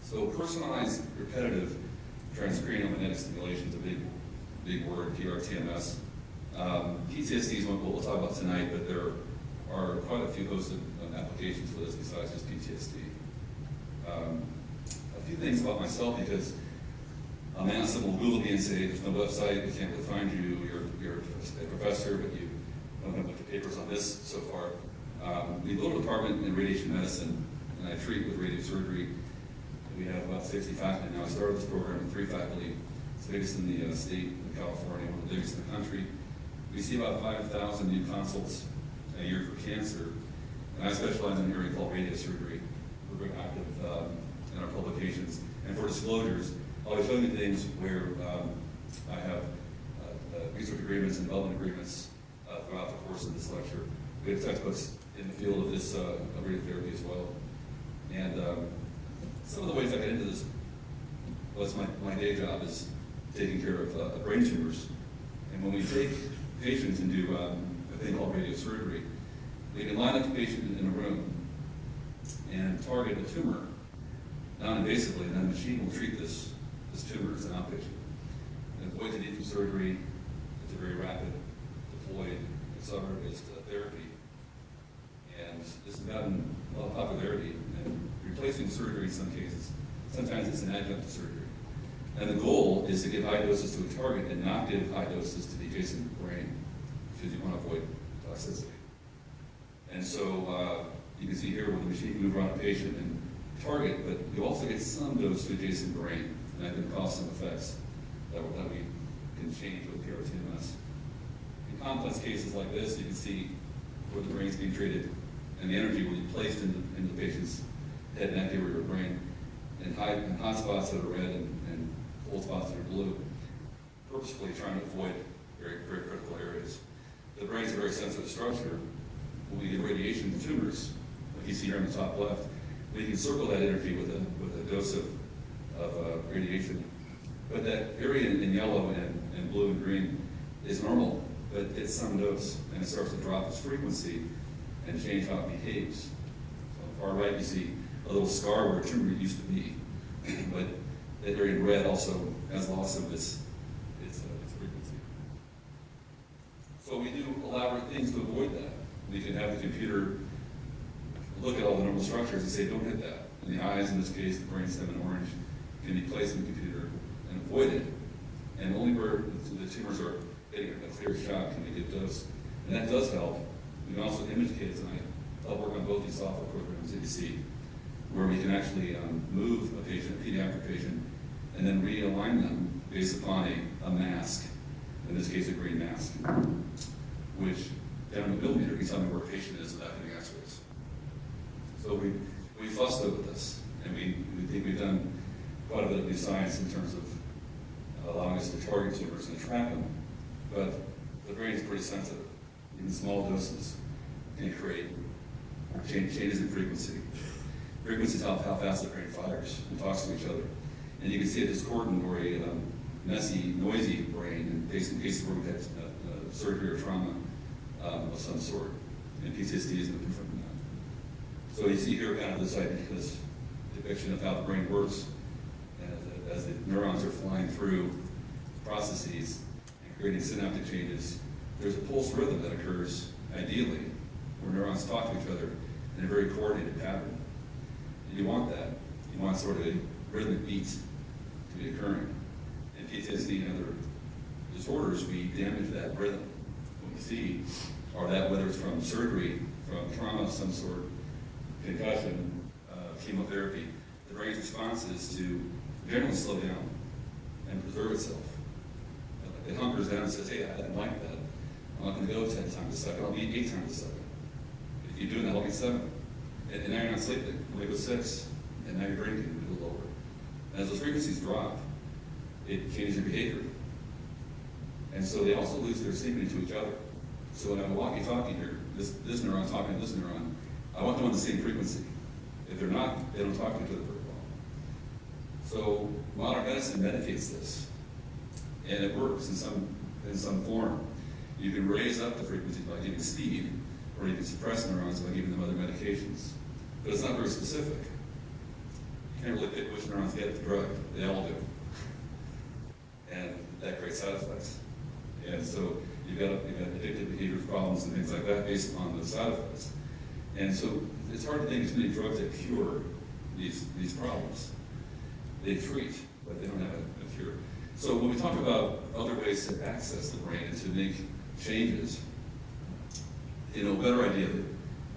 So personalized, repetitive transcranial magnetic stimulation is a big word, PrTMS. PTSD is one we'll talk about tonight, but there are quite a few hosted applications for this besides just PTSD. A few things about myself, because a man simple will Google me and say, there's no website, we can't really find you, you're a professor, but you don't have much papers on this so far. We built a department in radiation medicine, and I treat with radiosurgery. We have about 60 faculty now. I started this program with 3 faculty. It's the biggest in the state of California, one of the biggest in the country. We see about 5,000 new consults a year for cancer, and I specialize in an area called radiosurgery. We're very active in our publications. And for disclosures, I'll be showing you things where I have research agreements and development agreements throughout the course of this lecture. We have textbooks in the field of this radiotherapy as well. And some of the ways I get into this was my day job is taking care of brain tumors. And when we take patients and do a thing called radiosurgery, we can line up the patient in a room and target a tumor non-invasively, and then the machine will treat this tumor as an outpatient. And avoid the need for surgery. It's a very rapid, deployed, accelerator-based therapy. And this has gotten a lot of popularity, and replacing surgery in some cases, sometimes it's an adjunct to surgery. And the goal is to give high doses to a target and not give high doses to the adjacent brain, because you want to avoid toxicity. And so you can see here where the machine can move around a patient and target, but you also get some dose to adjacent brain, and that can cause some effects that we can change with PrTMS. In complex cases like this, you can see where the brain is being treated, and the energy will be placed into the patient's head and neck area or brain, and hot spots that are red and cold spots that are blue, purposefully trying to avoid very, very critical areas. The brain is a very sensitive structure. When we give radiation to tumors, like you see here on the top left, we can circle that energy with a dose of radiation. But that area in yellow and blue and green is normal, but it's some dose, and it starts to drop its frequency and change how it behaves. So on the far right, you see a little scar where a tumor used to be, but that area in red also has loss of its frequency. So we do elaborate things to avoid that. We can have the computer look at all the normal structures and say, don't hit that. And the eyes, in this case, the brainstem in orange, can be placed in the computer and avoid it. And only where the tumors are getting a clear shot can we give dose. And that does help. We can also image kids, and I help work on both these software programs that you see, where we can actually move a patient, a pediatric patient, and then realign them based upon a mask, in this case a green mask, which down in a millimeter can tell me where a patient is without getting x-rays. So we fussed over this, and we think we've done quite a bit of new science in terms of allowing us to target tumors and track them, but the brain is pretty sensitive. Even small doses can create changes in frequency. Frequency is how fast the brain fires and talks to each other. And you can see a discordant or a messy, noisy brain in cases where we've had surgery or trauma of some sort. And PTSD is no different than that. So you see here kind of this depiction of how the brain works as the neurons are flying through processes and creating synaptic changes. There's a pulse rhythm that occurs, ideally, where neurons talk to each other in a very coordinated pattern. And you want that. You want sort of a rhythmic beat to be occurring. In PTSD and other disorders, we damage that rhythm. What we see are that whether it's from surgery, from trauma of some sort, concussion, chemotherapy, the brain's response is to generally slow down and preserve itself. It hunkers down and says, hey, I didn't like that. I'm not going to go 10 times a second. I'll be 8 times a second. If you do that, I'll be 7. And now you're not sleeping. You'll go 6. And now you're drinking. You'll go lower. And as those frequencies drop, it changes your behavior. And so they also lose their synchrony to each other. So when I'm walkie-talkie here, this neuron talking to this neuron, I want them on the same frequency. If they're not, they don't talk to each other very well. So modern medicine medicates this, and it works in some form. You can raise up the frequency by giving speed, or you can suppress neurons by giving them other medications. But it's not very specific. You can't really pick which neurons get the drug. They all do. And that creates side effects. And so you've got addictive behavior problems and things like that based on those side effects. And so it's hard to think of too many drugs that cure these problems. They treat, but they don't have a cure. So when we talk about other ways to access the brain and to make changes, a better idea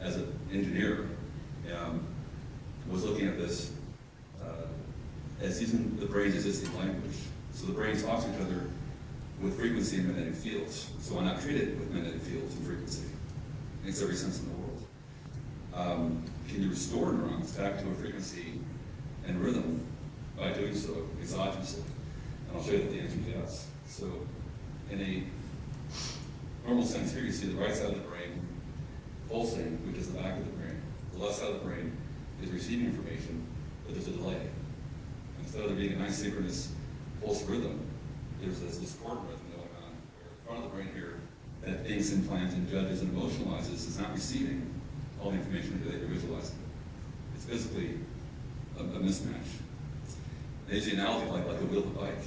as an engineer was looking at this as using the brain's existing language. So the brain talks to each other with frequency and magnetic fields. So why not treat it with magnetic fields and frequency? Makes every sense in the world. Can you restore neurons back to a frequency and rhythm by doing so exogenously? And I'll show you that the answer is yes. So in a normal sense here, you see the right side of the brain pulsing, which is the back of the brain. The left side of the brain is receiving information, but there's a delay. Instead of there being a nice synchronous pulse rhythm, there's this chord rhythm going on, where the front of the brain here that thinks and plans and judges and emotionalizes is not receiving all the information that you're visualizing. It's physically a mismatch. They use the analogy like a wheel of a bike.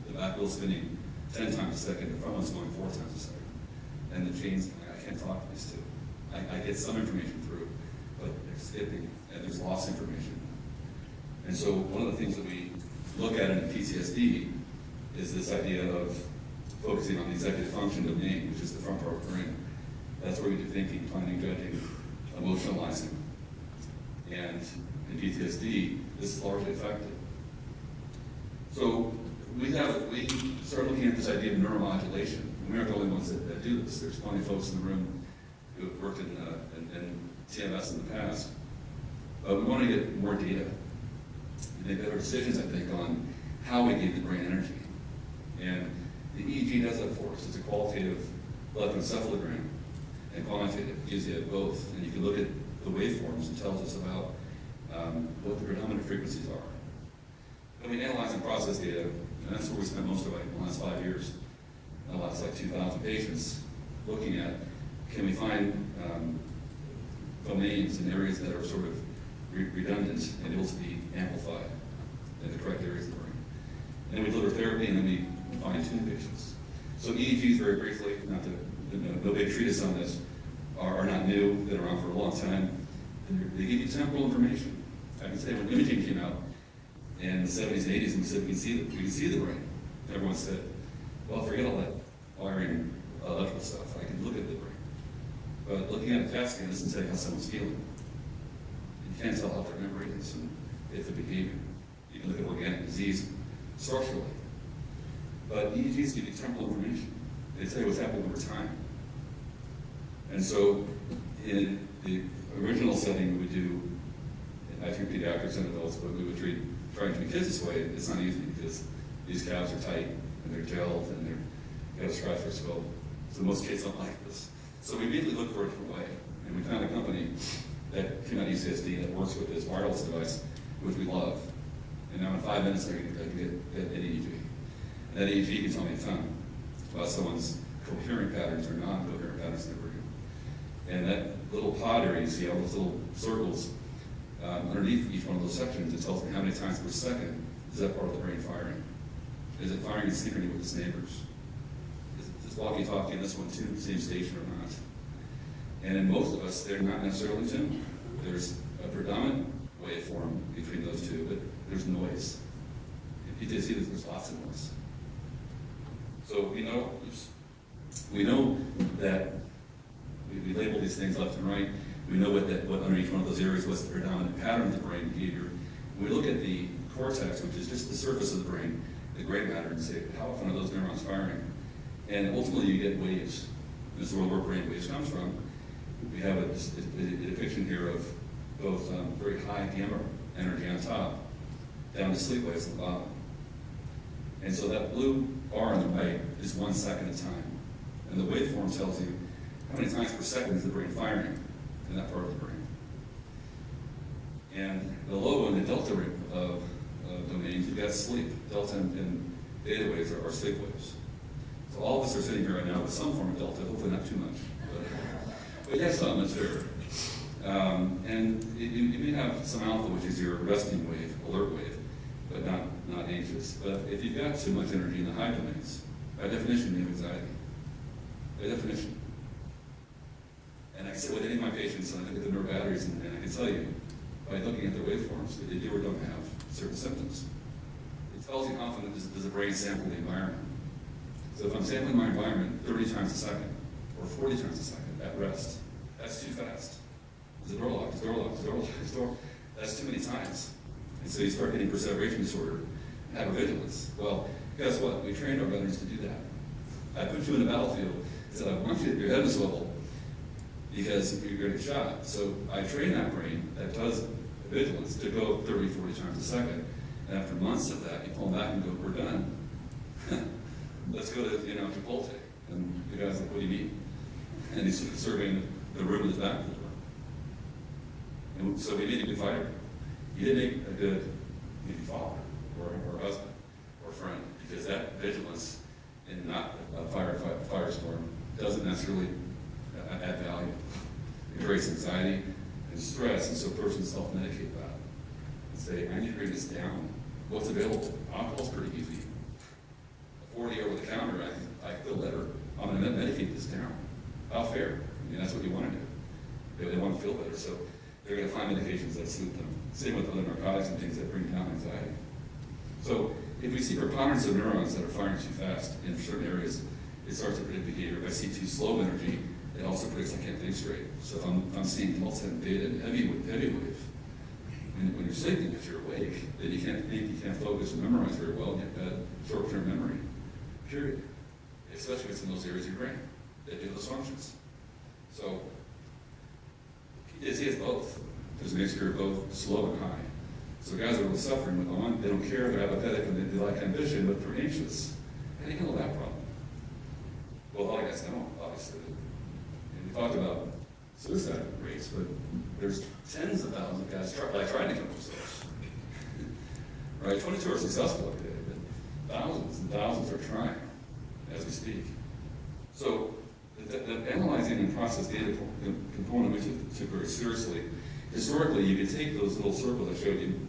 The back wheel's spinning 10 times a second, the front one's going 4 times a second. And the chains, I can't talk to these two. I get some information through, but they're skipping, and there's lost information. And so one of the things that we look at in PTSD is this idea of focusing on the executive function domain, which is the front part of the brain. That's where we do thinking, planning, judging, emotionalizing. And in PTSD, this is largely affected. So we started looking at this idea of neuromodulation. We aren't the only ones that do this. There's plenty of folks in the room who have worked in TMS in the past. But we want to get more data and make better decisions, I think, on how we give the brain energy. And the EEG does that for us. It's a qualitative electroencephalogram and quantitative. It gives you both. And you can look at the waveforms and tells us about what the predominant frequencies are. And we analyze and process data, and that's where we spent most of it in the last 5 years. The last 2,000 patients looking at, can we find domains in areas that are sort of redundant and able to be amplified in the correct areas of the brain. And then we deliver therapy, and then we fine-tune patients. So EEGs, very briefly, no big treatise on this, are not new. They've been around for a long time. They give you temporal information. I can say when imaging came out in the 70s and 80s, and we said we can see the brain. Everyone said, well, forget all that wiring electrical stuff. I can look at the brain. But looking at a CAT scan doesn't tell you how someone's feeling. You can't tell how their memory is and if the behavior. You can look at organic disease structurally. But EEGs give you temporal information. They tell you what's happening over time. And so in the original setting we would do, I treat pediatrics and adults, but we would try and treat kids this way. It's not easy because these calves are tight and they're gelled and you got to scratch their skull. So most kids don't like this. So we immediately looked for a different way. And we found a company that came out of UCSD that works with this wireless device, which we love. And now in 5 minutes I can get an EEG. And that EEG can tell me a ton about someone's coherent patterns or non-coherent patterns in the brain. And that little pod area, you see all those little circles underneath each one of those sections, it tells me how many times per second is that part of the brain firing. Is it firing in synchrony with its neighbors? Is this walkie-talkie in this one too, the same station or not? And in most of us, they're not necessarily tuned. There's a predominant waveform between those two, but there's noise. In PTSD, there's lots of noise. So we know that we label these things left and right. We know what under each one of those areas was the predominant pattern of the brain behavior. When we look at the cortex, which is just the surface of the brain, the gray matter, and say, how often are those neurons firing? And ultimately you get waves. This is where brain waves comes from. We have a depiction here of both very high gamma energy on top, down to sleep waves on the bottom. And so that blue bar on the right is 1 second at a time. And the waveform tells you how many times per second is the brain firing in that part of the brain. And the low and the delta domains, you've got sleep. Delta and theta waves are sleep waves. So all of us are sitting here right now with some form of delta, hopefully not too much. But you have some, that's fair. And you may have some alpha, which is your resting wave, alert wave, but not anxious. But if you've got too much energy in the high domains, by definition, you have anxiety. By definition. And I can sit with any of my patients and I look at the nerve batteries and I can tell you, by looking at their waveforms, that they do or don't have certain symptoms. It tells you how often does the brain sample the environment. So if I'm sampling my environment 30 times a second, or 40 times a second at rest, that's too fast. Is the door locked? Is the door locked? Is the door locked? Is the door? That's too many times. And so you start getting perseveration disorder, hypervigilance. Well, guess what? We trained our veterans to do that. I put you in the battlefield and said, I want you at your head is level because you're going to get shot. So I train that brain that does vigilance to go 30, 40 times a second. And after months of that, you pull them back and go, we're done. Let's go to, Chipotle. And the guy's like, what do you mean? And he's surveying the room with his back to the door. And so we immediately fired him. He didn't make a good maybe father or husband or friend because that vigilance in not a firestorm doesn't necessarily add value. It creates anxiety and stress, and so a person self-medicate that and say, I need to bring this down. What's available? Alcohol's pretty easy. 40 over the counter, I feel better. I'm going to medicate this down. How fair? I mean, that's what you want to do. They want to feel better, so they're going to find medications that suit them. Same with other narcotics and things that bring down anxiety. So if we see preponderance of neurons that are firing too fast in certain areas, it starts to predict behavior. If I see too slow energy, it also predicts I can't think straight. So if I'm seeing delta and beta and heavy wave, and when you're sleeping, if you're awake, then you can't think, you can't focus and memorize very well, and you have bad short-term memory, period. Especially if it's in those areas of your brain that do those functions. So PTSD is both. There's a mixture of both slow and high. So guys are really suffering with on, they don't care, they're apathetic, and they lack ambition, but they're anxious. How do you handle that problem? Well, a lot of guys don't, obviously. And we talked about suicide rates, but there's tens of thousands of guys trying to kill themselves. Right? 22 are successful every day, but thousands and thousands are trying as we speak. So the analyzing and process data component we took very seriously. Historically, you could take those little circles I showed you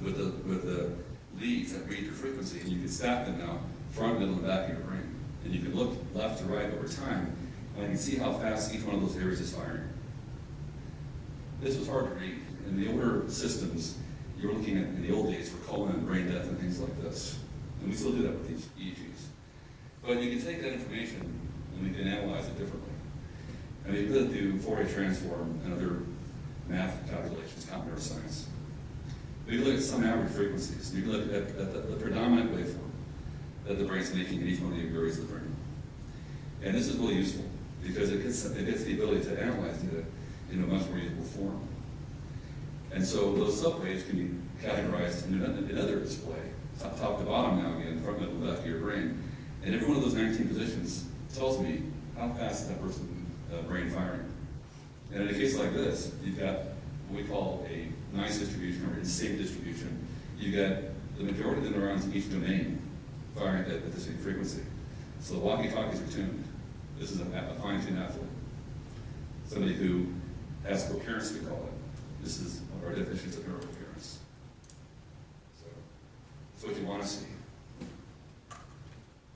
with the leads that read your frequency, and you could stack them now front, middle, and back of your brain. And you can look left to right over time, and I can see how fast each one of those areas is firing. This was hard to read. In the older systems, you were looking at, in the old days, for colon and brain death and things like this. And we still do that with these EEGs. But you can take that information and we can analyze it differently. And we could do Fourier transform and other math calculations, comp neuroscience. We can look at some average frequencies. We can look at the predominant waveform that the brain's making in each one of the areas of the brain. And this is really useful because it gets the ability to analyze data in a much more usable form. And so those subwaves can be categorized in another display, top to bottom now again, front, middle, left of your brain. And every one of those 19 positions tells me how fast is that person's brain firing. And in a case like this, you've got what we call a nice distribution or a safe distribution. You've got the majority of the neurons in each domain firing at the same frequency. So the walkie-talkies are tuned. This is a fine-tuned athlete. Somebody who has coherence, we call it. This is one of our definitions of neurocoherence. So that's what you want to see.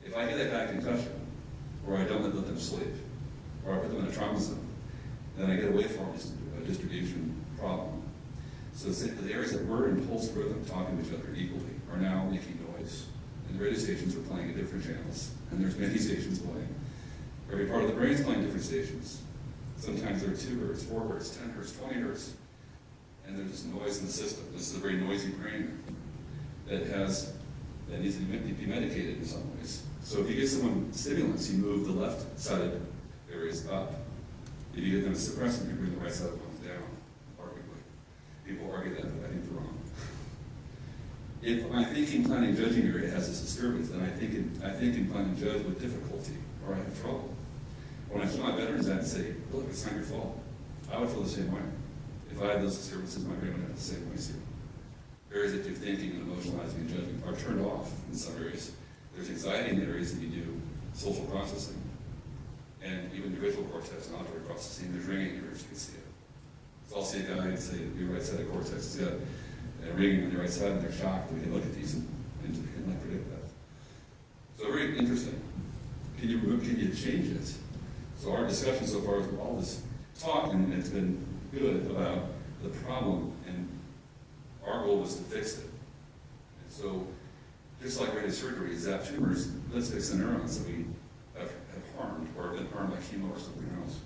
If I get that guy a concussion, or I don't let them sleep, or I put them in a trauma zone, then I get a waveform distribution problem. So the areas that were in pulse rhythm, talking to each other equally, are now making noise. And the radio stations are playing at different channels, and there's many stations playing. Every part of the brain is playing different stations. Sometimes they're 2 hertz, 4 hertz, 10 hertz, 20 hertz, and there's just noise in the system. This is a very noisy brain that needs to be medicated in some ways. So if you give someone stimulants, you move the left-sided areas up. If you give them a suppressant, you bring the right-sided ones down, arguably. People argue that, but I think they're wrong. If my thinking, planning, judging area has this disturbance, then I think in planning, judge with difficulty, or I have trouble. When I feel my Veterans Act and say, look, it's not your fault, I would feel the same way. If I had those disturbances, my brain would have the same way too. Areas that do thinking and emotionalizing and judging are turned off in some areas. There's anxiety in areas that you do social processing. And even your visual cortex and auditory processing, there's ringing in your ears, you can see it. So I'll see a guy and say, your right side of the cortex has got a ringing on the right side, and they're shocked. We can look at these and predict that. So very interesting. Can you change it? So our discussion so far is all this talk, and it's been good about the problem, and our goal was to fix it. And so, just like radiosurgery, zap tumors, let's fix the neurons that we have harmed or been harmed by chemo or something else.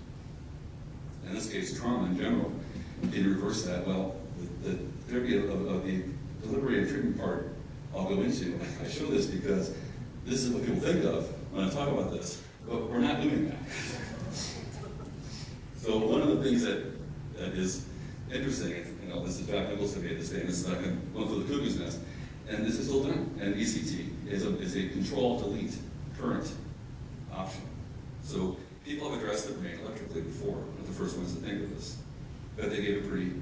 In this case, trauma in general. Can you reverse that? Well, the therapy of the delivery and treatment part I'll go into. I show this because this is what people think of when I talk about this, but we're not doing that. So one of the things that is interesting, this is Jack Nicholson made this thing, this is like one for the cuckoo's nest, and this is still done. And ECT is a control-delete current option. So people have addressed the brain electrically before, not the first ones to think of this. But they gave a pretty,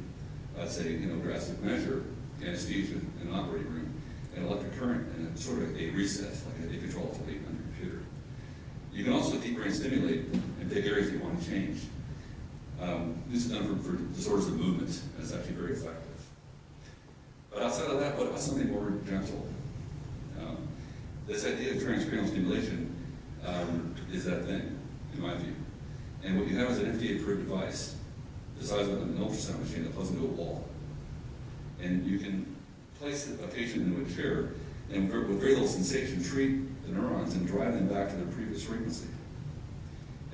I'd say, drastic measure, anesthesia in an operating room, an electric current, and sort of a reset, like a control-delete on your computer. You can also deep brain stimulate and pick areas you want to change. This is done for disorders of movement, and it's actually very effective. But outside of that, what about something more gentle? This idea of transcranial stimulation is that thing, in my view. And what you have is an FDA-approved device, the size of an ultrasound machine that plugs into a wall. And you can place a patient into a chair and with very little sensation treat the neurons and drive them back to their previous frequency.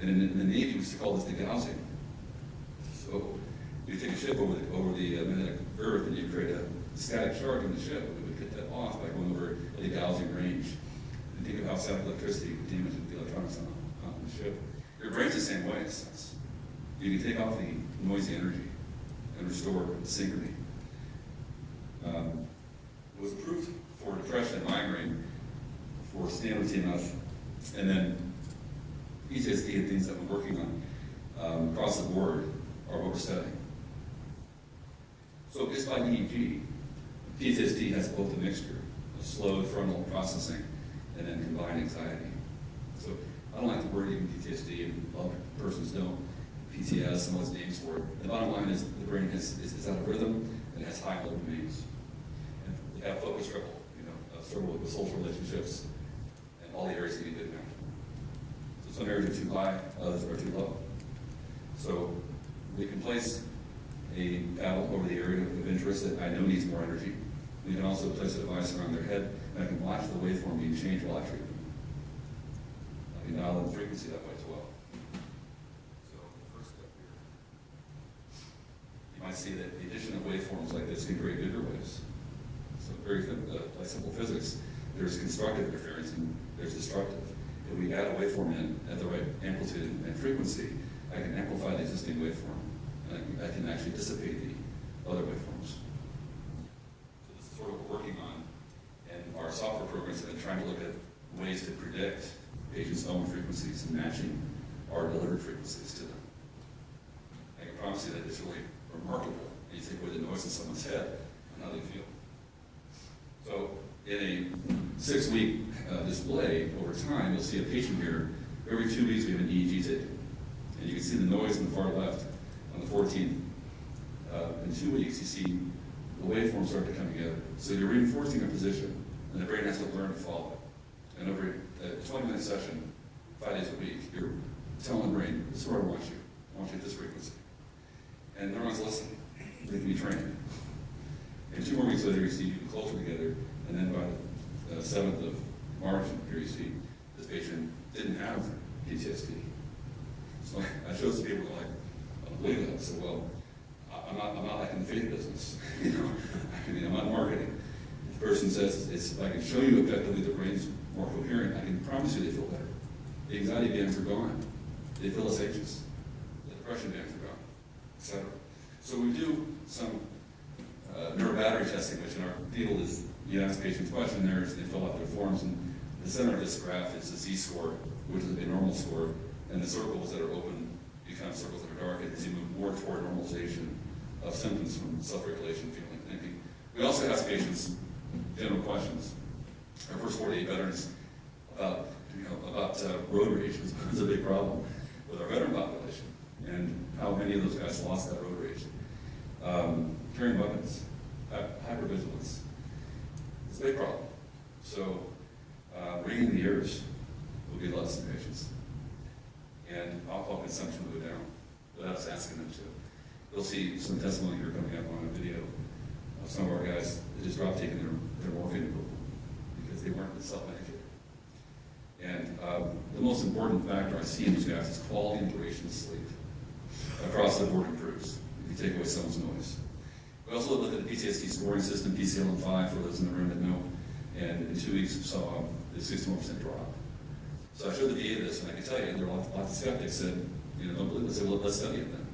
And in the Navy, we used to call this degaussing. So you take a ship over the magnetic Earth and you create a static charge on the ship, and we would get that off by going over a degaussing range. And think of how static electricity would damage the electronics on the ship. Your brain's the same way in a sense. You can take off the noisy energy and restore synchrony. It was approved for depression and migraine for standard TMS, and then PTSD and things that we're working on across the board are what we're studying. So just like EEG, PTSD has both a mixture of slowed frontal processing and then combined anxiety. So I don't like the word even PTSD, and other persons don't. PTS and what's names for it. The bottom line is the brain is out of rhythm and has high level domains. And they have focus trouble, struggle with social relationships and all the areas that you did mention. So some areas are too high, others are too low. So we can place a paddle over the area of interest that I know needs more energy. We can also place a device around their head, and I can watch the waveform being changed while I treat them. I can dial in the frequency that way as well. So the first step here, you might see that the addition of waveforms like this can create bigger waves. So very like simple physics, there's constructive interference and there's destructive. If we add a waveform in at the right amplitude and frequency, I can amplify the existing waveform, and I can actually dissipate the other waveforms. So this is sort of what we're working on, and our software programs have been trying to look at ways to predict patients' own frequencies and matching our delivered frequencies to them. I can promise you that it's really remarkable when you take away the noise in someone's head and how they feel. So in a 6-week display over time, you'll see a patient here. Every 2 weeks we have an EEG taken. And you can see the noise in the far left on the 14th. In 2 weeks, you see the waveforms start to come together. So you're reinforcing a position, and the brain has to learn to follow it. And over a 20-minute session, 5 days a week, you're telling the brain, this is where I want you. I want you at this frequency. And neurons listen. They can be trained. And 2 more weeks later, you see even closer together, and then by the 7th of March, here you see this patient didn't have PTSD. So I showed some people like, I don't believe that. I said, well, I'm not like in the faith business. I'm not marketing. If the person says, if I can show you effectively the brain's more coherent, I can promise you they feel better. The anxiety bands are gone. They feel less anxious. The depression bands are gone, etc. So we do some neurobattery testing, which in our field is you ask patients questionnaires, they fill out their forms, and the center of this graph is the Z-score, which is a normal score, and the circles that are open become circles that are dark as you move more toward normalization of symptoms from self-regulation, feeling, thinking. We also ask patients general questions. Our first 48 veterans about road rage was a big problem with our veteran population, and how many of those guys lost that road rage. Carrying weapons, hypervigilance, it's a big problem. So ringing the ears will be less in patients, and alcohol consumption will go down without us asking them to. You'll see some testimony here coming up on a video of some of our guys that just dropped taking their morphine because they weren't self-medicated. And the most important factor I see in these guys is quality and duration of sleep. Across the board improves if you take away someone's noise. We also looked at the PTSD scoring system, PCLM-5, for those in the room that know, and in 2 weeks saw a 61% drop. So I showed the VA this, and I can tell you, there were lots of skeptics said, don't believe this. I said, well, let's study it then.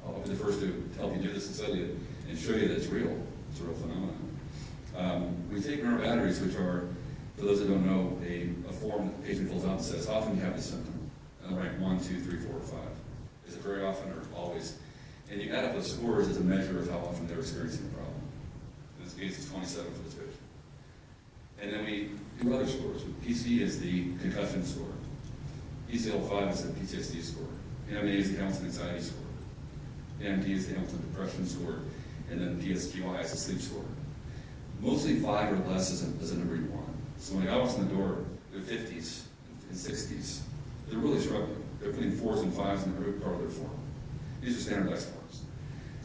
I'll be the first to help you do this and study it and show you that it's real. It's a real phenomenon. We take neural batteries, which are, for those that don't know, a form that the patient fills out and says, how often do you have this symptom? And I'll rank 1, 2, 3, 4, or 5. Is it very often or always? And you add up those scores as a measure of how often they're experiencing the problem. In this case, it's 27 for this patient. And then we do other scores. PC is the concussion score. PCL-5 is the PTSD score. MA is the Hamilton Anxiety score. AMD is the Hamilton Depression score. And then PSQI is the sleep score. Mostly 5 or less is a number you want. So when a guy walks in the door, they're 50s and 60s. They're really struggling. They're putting 4s and 5s in every part of their form. These are standardized forms.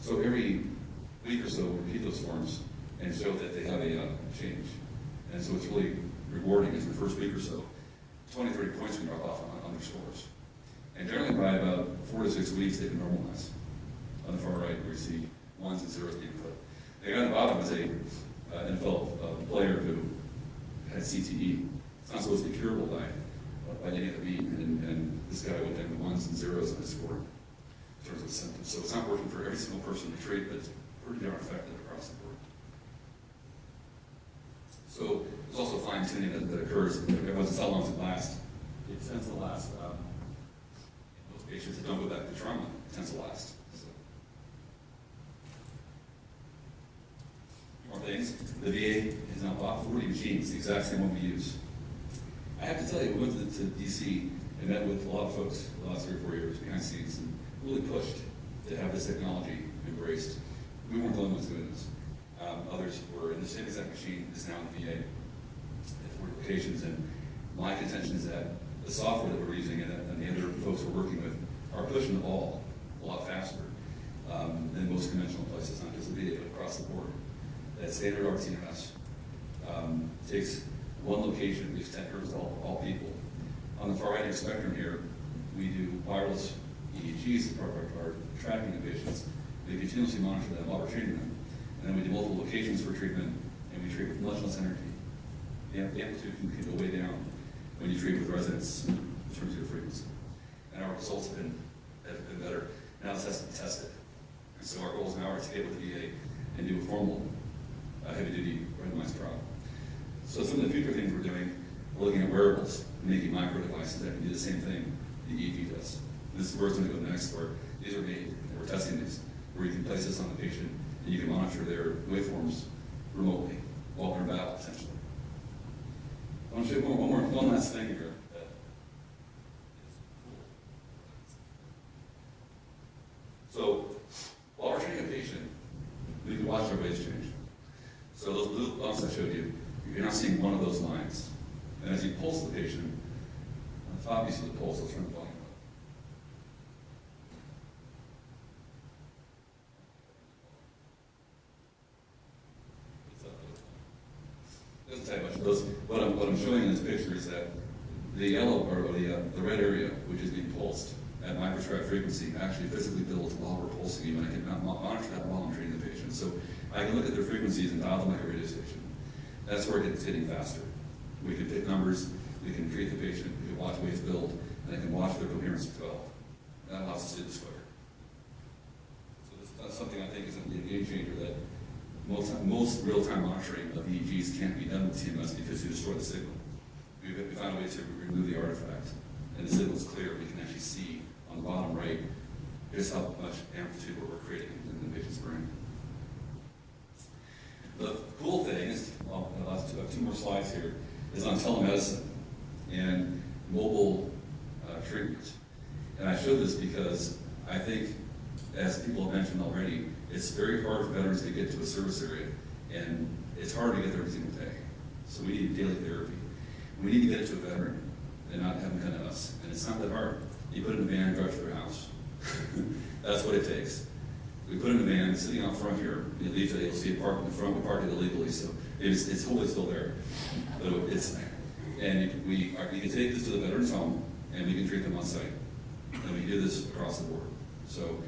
So every week or so, repeat those forms and show that they have a change. And so it's really rewarding as the first week or so. 20, 30 points can drop off on their scores. And generally by about 4 to 6 weeks, they can normalize. On the far right, where you see 1s and 0s being put. The guy on the bottom is a NFL player who had CTE. It's not supposed to be curable by any other means, and this guy went down to 1s and 0s on his score in terms of symptoms. So it's not working for every single person to treat, but it's pretty darn effective across the board. So there's also fine-tuning that occurs. Everyone says, how long does it last? It tends to last. Most patients that don't go back to trauma, it tends to last. So. More things. The VA has now bought 40 machines, the exact same one we use. I have to tell you, we went to DC and met with a lot of folks the last 3 or 4 years behind the scenes and really pushed to have this technology embraced. We weren't the only ones doing this. Others were, and the same exact machine is now in the VA at 40 locations, and my contention is that the software that we're using and the other folks we're working with are pushing the ball a lot faster than most conventional places, not just the VA, but across the board. That standard PrTMS takes one location, gives 10 curves to all people. On the far right of the spectrum here, we do wireless EEGs as part of our tracking of patients. We continuously monitor them while we're treating them. And then we do multiple locations for treatment, and we treat with much less energy. The amplitude can go way down when you treat with residents in terms of your frequency. And our results have been better. Now this has to be tested. And so our goals now are to get with the VA and do a formal heavy-duty randomized trial. So some of the future things we're doing, we're looking at wearables, making micro devices that can do the same thing the EEG does. And this is where it's going to go next, where these are made, and we're testing these, where you can place this on the patient and you can monitor their waveforms remotely while they're in battle, essentially. I want to show you one last thing here. So while we're treating a patient, we can watch their waves change. So those blue bumps I showed you, you're now seeing one of those lines. And as you pulse the patient, on the top you see the pulse, let's turn the volume up. Doesn't say much. What I'm showing in this picture is that the yellow, or the red area, which is being pulsed at microscopic frequency, actually physically builds while we're pulsing you, and I can monitor that while I'm treating the patient. So I can look at their frequencies and dial them like a radio station. That's where it's getting faster. We can pick numbers, we can treat the patient, we can watch waves build, and I can watch their coherence develop. That allows us to do this quicker. So that's something I think is a game changer that most real-time monitoring of EEGs can't be done with TMS because you destroy the signal. We found a way to remove the artifact, and the signal is clear. We can actually see on the bottom right just how much amplitude we're creating in the patient's brain. The cool thing is, well, I have two more slides here, is on telemedicine and mobile treatment. And I show this because I think, as people have mentioned already, it's very hard for veterans to get to a service area, and it's hard to get there every single day. So we need daily therapy. We need to get it to a veteran and not have them come to us. And it's not that hard. You put it in a van and drive to their house. That's what it takes. We put it in a van, sitting out front here. You leave it, you'll see it parked in the front. We parked it illegally, so it's hopefully still there. But we can take this to the veteran's home, and we can treat them on site. And we can do this across the board. So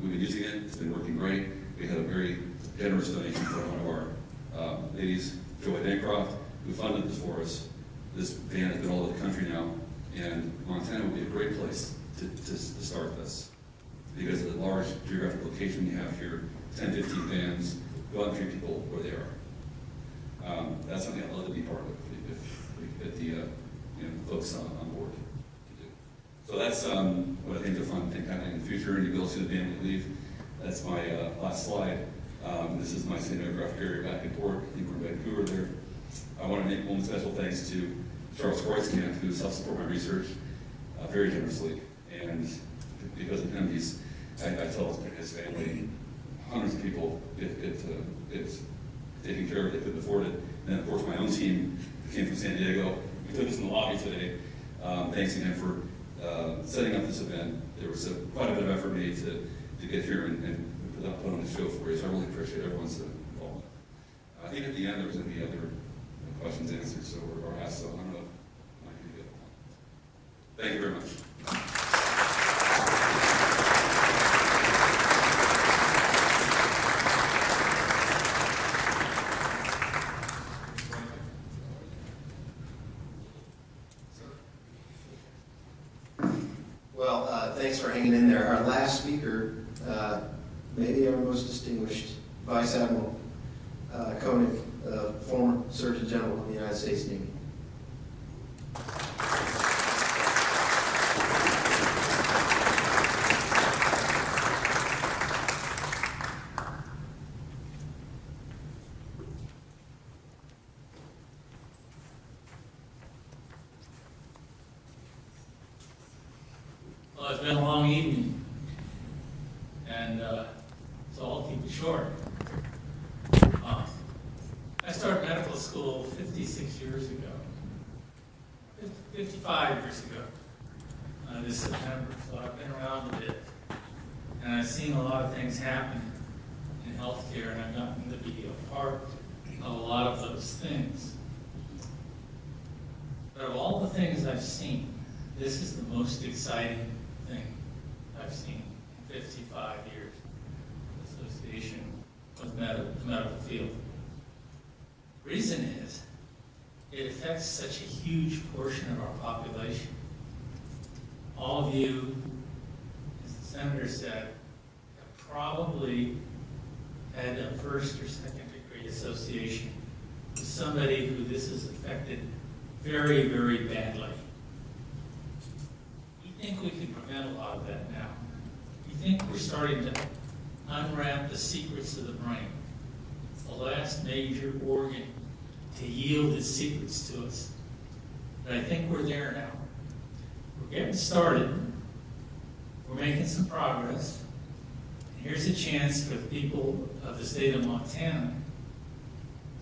we've been using it. It's been working great. We had a very generous donation from one of our ladies, Joy Bancroft, who funded this for us. This van has been all over the country now, and Montana would be a great place to start this. Because of the large geographic location you have here, 10, 15 vans, go out and treat people where they are. That's something I'd love to be part of if we get the folks on board to do. So that's what I think is a fun thing happening in the future, and you will see the van we leave. That's my last slide. This is my state aircraft carrier back in port. I think we're in Vancouver there. I want to make one special thanks to Charles Kreutzkamp, who's helped support my research very generously. And because of him, I tell his family, hundreds of people get taken care of, they couldn't afford it. And then, of course, my own team came from San Diego. We took this in the lobby today. Thanks again for setting up this event. There was quite a bit of effort made to get here and put on the show for you, so I really appreciate everyone's involvement. I think at the end there was going to be other questions answered, so or asked, so I don't know if I can get it. Thank you very much. Well, thanks for hanging in there. Our last speaker, maybe our most distinguished, Vice Admiral Koenig, former Surgeon General of the United States Navy. Well, it's been a long evening, and so I'll keep it short. I started medical school 56 years ago, 55 years ago, this September, so I've been around a bit. And I've seen a lot of things happen in healthcare, and I've gotten to be a part of a lot of those things. But of all the things I've seen, this is the most exciting thing I've seen in 55 years of association with the medical field. Reason is, it affects such a huge portion of our population. All of you, as the Senator said, have probably had a first or second degree association with somebody who this has affected very, very badly. We think we can prevent a lot of that now. We think we're starting to unwrap the secrets of the brain. It's the last major organ to yield its secrets to us. But I think we're there now. We're getting started. We're making some progress. And here's a chance for the people of the state of Montana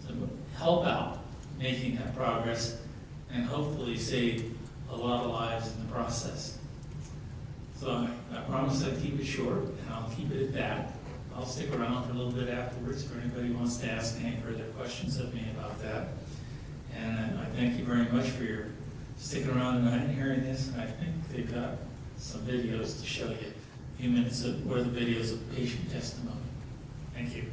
to help out making that progress and hopefully save a lot of lives in the process. So I promise I'd keep it short, and I'll keep it at that. I'll stick around for a little bit afterwards for anybody who wants to ask any further questions of me about that. And I thank you very much for your sticking around tonight and hearing this. And I think they've got some videos to show you, a few minutes of worth of videos of patient testimony. Thank you.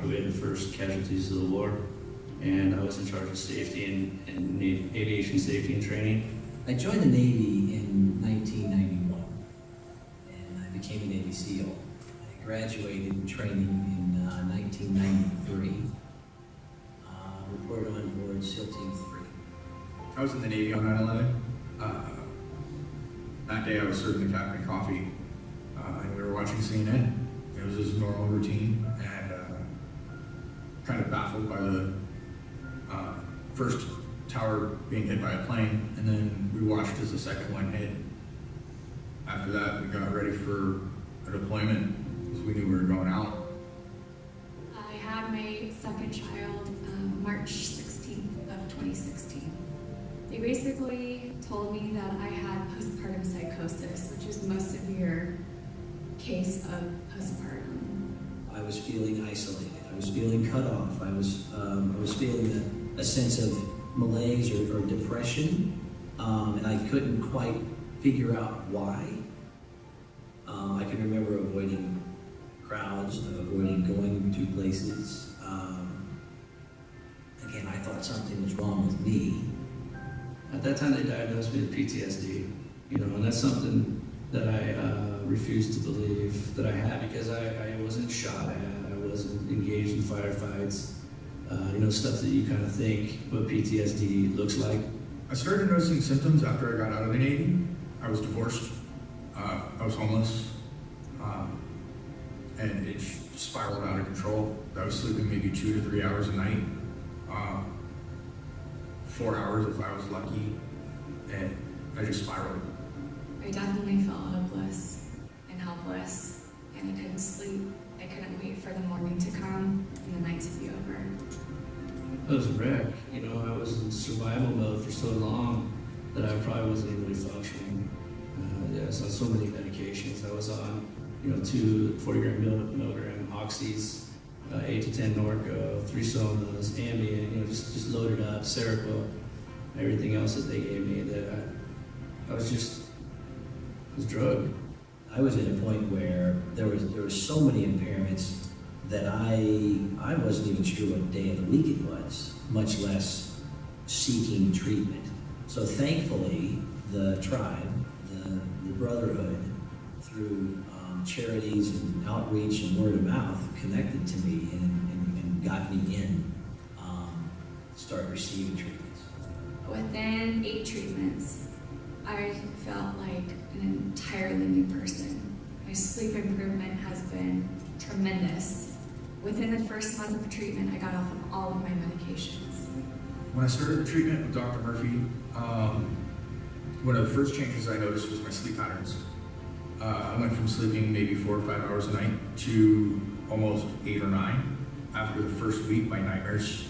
away the first casualties of the war, and I was in charge of safety and aviation safety and training. I joined the Navy in 1991, and I became a Navy SEAL. I graduated training in 1993, reported on board SEAL Team 3. I was in the Navy on 9/11. That day I was serving the captain coffee, and we were watching CNN. It was his normal routine, and kind of baffled by the first tower being hit by a plane, and then we watched as the second one hit. After that, we got ready for a deployment because we knew we were going out. I had my second child March 16th of 2016. They basically told me that I had postpartum psychosis, which is the most severe case of postpartum. I was feeling isolated. I was feeling cut off. I was feeling a sense of malaise or depression, and I couldn't quite figure out why. I can remember avoiding crowds, avoiding going to places. Again, I thought something was wrong with me. At that time, they diagnosed me with PTSD, and that's something that I refused to believe that I had because I wasn't shot at, I wasn't engaged in firefights, stuff that you kind of think what PTSD looks like. I started noticing symptoms after I got out of the Navy. I was divorced, I was homeless, and it spiraled out of control. I was sleeping maybe 2 to 3 hours a night, 4 hours if I was lucky, and I just spiraled. I definitely felt hopeless and helpless, and I couldn't sleep. I couldn't wait for the morning to come and the night to be over. I was a wreck, I was in survival mode for so long that I probably wasn't even really functioning. I was on so many medications. I was on, 2 40-milligram oxys, 8 to 10 Norco, 3 Somas, Ambien, just loaded up, Seroquel, everything else that they gave me that I was drugged. I was at a point where there were so many impairments that I wasn't even sure what day of the week it was, much less seeking treatment. So thankfully, the tribe, the brotherhood, through charities and outreach and word of mouth, connected to me and got me in, start receiving treatments. Within 8 treatments, I felt like an entirely new person. My sleep improvement has been tremendous. Within the first month of treatment, I got off of all of my medications. When I started the treatment with Dr. Murphy, one of the first changes I noticed was my sleep patterns. I went from sleeping maybe 4 or 5 hours a night to almost 8 or 9. After the first week, my nightmares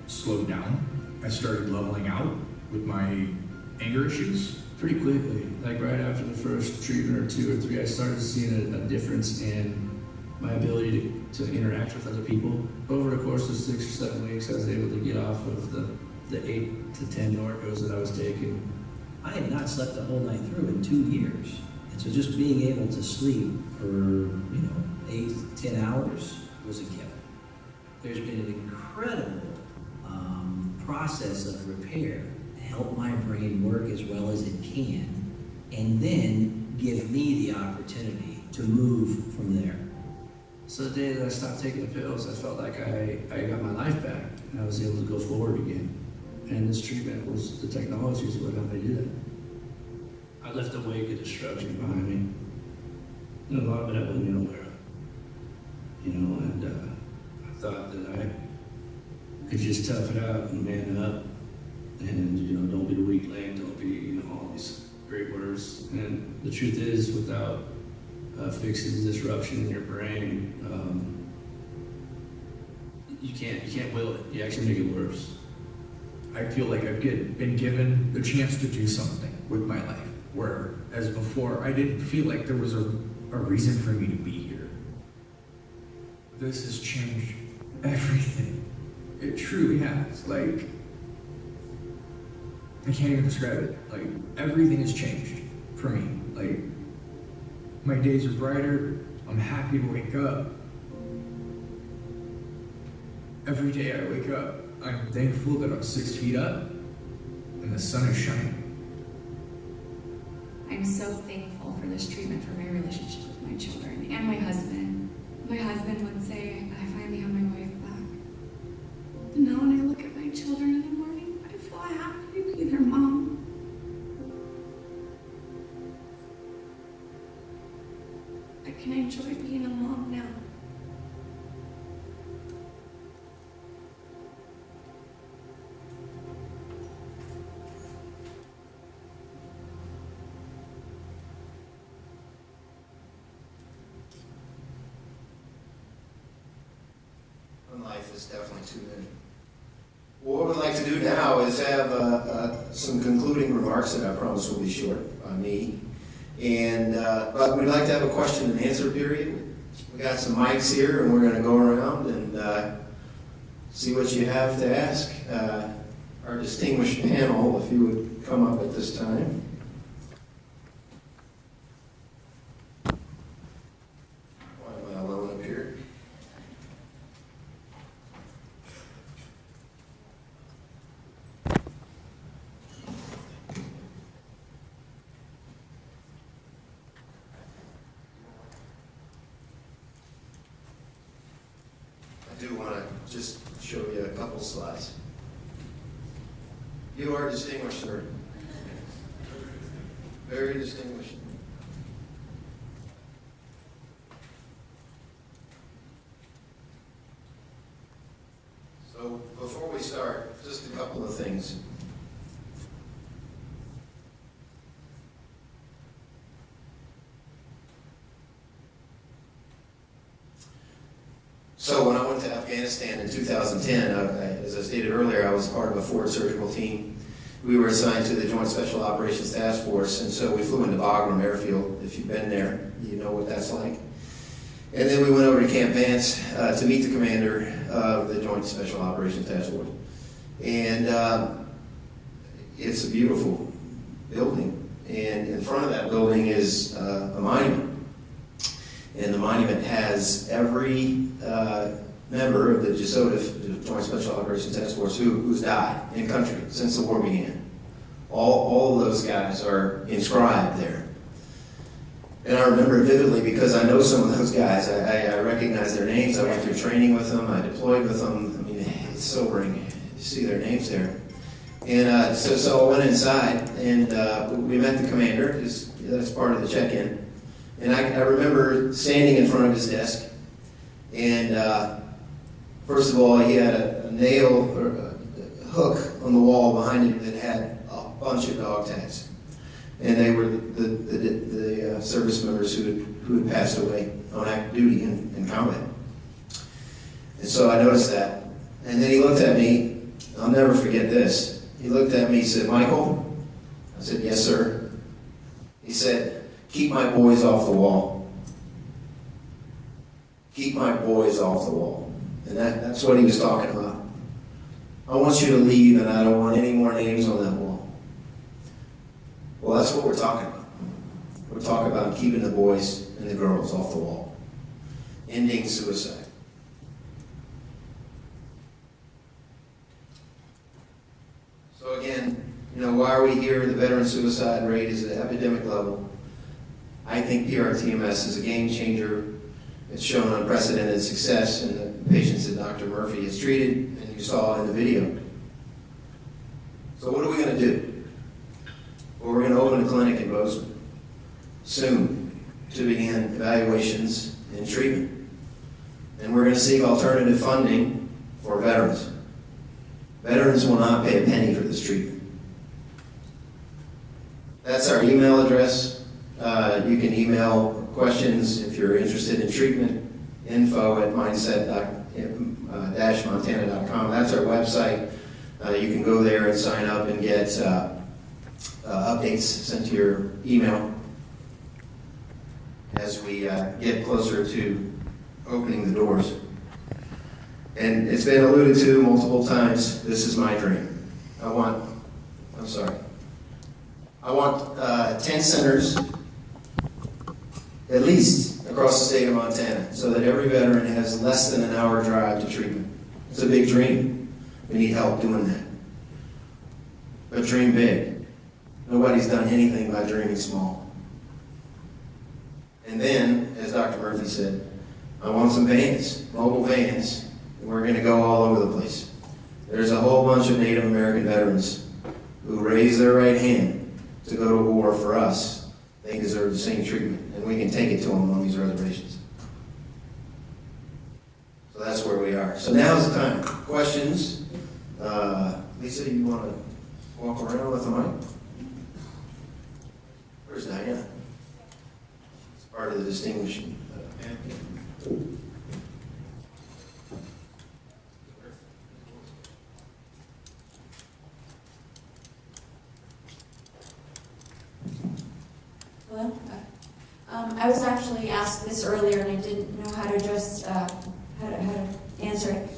slowed down. I started leveling out with my anger issues. Pretty quickly, like right after the first treatment or 2 or 3, I started seeing a difference in my ability to interact with other people. Over the course of 6 or 7 weeks, I was able to get off of the 8 to 10 Norcos that I was taking. I had not slept the whole night through in 2 years. And so just being able to sleep for, 8 to 10 hours was a gift. There's been an incredible process of repair to help my brain work as well as it can, and then give me the opportunity to move from there. So the day that I stopped taking the pills, I felt like I got my life back, and I was able to go forward again. And this treatment was, the technology is what helped me do that. I left a wake of destruction behind me. A lot of it I wasn't even aware of. And I thought that I could just tough it out and man up, and don't be the weak link, don't be all these great words. And the truth is, without fixing the disruption in your brain, you can't will it. You actually make it worse. I feel like I've been given the chance to do something with my life, whereas before I didn't feel like there was a reason for me to be here. This has changed everything. It truly has. Like, I can't even describe it. Like, everything has changed for me. Like, my days are brighter. I'm happy to wake up. every day I wake up, I'm thankful that I'm 6 feet up and the sun is shining. I'm so thankful for this treatment for my relationship with my children and my husband. My husband would say, I finally have my wife back. And now when I look at my children in the morning, I feel happy to be their mom. I can enjoy being a mom now. Life is definitely too many. What we'd like to do now is have some concluding remarks that I promise will be short by me. And but we'd like to have a question and answer period. We got some mics here, and we're going to go around and see what you have to ask. Our distinguished panel, if you would come up at this time. Why am I alone up here? I do want to just show you a couple slides. You are distinguished, sir. Very distinguished. So before we start, just a couple of things. So when I went to Afghanistan in 2010, as I stated earlier, I was part of a forward surgical team. We were assigned to the Joint Special Operations Task Force, and so we flew into Bagram Airfield. If you've been there, you know what that's like. And then we went over to Camp Vance to meet the commander of the Joint Special Operations Task Force. And it's a beautiful building. And in front of that building is a monument. And the monument has every member of the JSOTF, the Joint Special Operations Task Force, who's died in country since the war began. All of those guys are inscribed there. And I remember it vividly because I know some of those guys. I recognize their names. I went through training with them. I deployed with them. I mean, it's sobering to see their names there. And so I went inside, and we met the commander, because that's part of the check-in. And I remember standing in front of his desk, and first of all, he had a nail or a hook on the wall behind him that had a bunch of dog tags, and they were the service members who had passed away on active duty in combat. And so I noticed that, and then he looked at me. I'll never forget this. He looked at me. He said, "Michael?" I said, "Yes, sir." He said, "Keep my boys off the wall. Keep my boys off the wall." And that's what he was talking about. I want you to leave, and I don't want any more names on that wall. Well, that's what we're talking about. We're talking about keeping the boys and the girls off the wall. Ending suicide. So again, why are we here? The veteran suicide rate is at an epidemic level. I think PrTMS is a game changer. It's shown unprecedented success in the patients that Dr. Murphy has treated, and you saw in the video. So what are we going to do? Well, we're going to open a clinic in Bozeman soon to begin evaluations and treatment. And we're going to seek alternative funding for veterans. Veterans will not pay a penny for this treatment. That's our email address. You can email questions if you're interested in treatment, info@mindset-montana.com. That's our website. You can go there and sign up and get updates sent to your email as we get closer to opening the doors. And it's been alluded to multiple times, this is my dream. I want 10 centers, at least across the state of Montana, so that every veteran has less than an hour drive to treatment. It's a big dream. We need help doing that. But dream big. Nobody's done anything by dreaming small. And then, as Dr. Murphy said, I want some vans, mobile vans, and we're going to go all over the place. There's a whole bunch of Native American veterans who raised their right hand to go to war for us. They deserve the same treatment, and we can take it to them on these reservations. So that's where we are. So now's the time. Questions? Lisa, you want to walk around with the mic? Where's Diana? It's part of the distinguishing. Hello? I was actually asked this earlier and I didn't know how to address, how to answer it.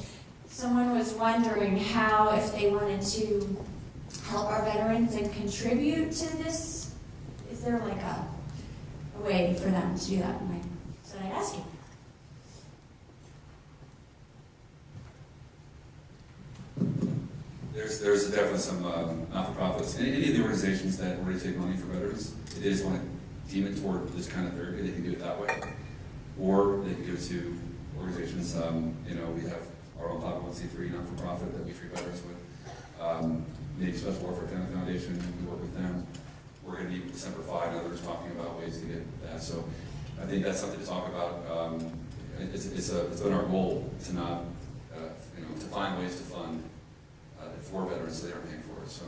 Someone was wondering how, if they wanted to help our veterans and contribute to this, is there like a way for them to do that? And so I'd ask you. There's definitely some not-for-profits. Any of the organizations that already take money for veterans, if they just want to deem it toward this kind of therapy, they can do it that way. Or they can give it to organizations, we have our own 501c3 not-for-profit that we treat veterans with. Maybe Special Warfare Foundation, we work with them. We're going to meet with December 5 and others talking about ways to get that. So I think that's something to talk about. It's been our goal to not, to find ways to fund for veterans so they aren't paying for it. So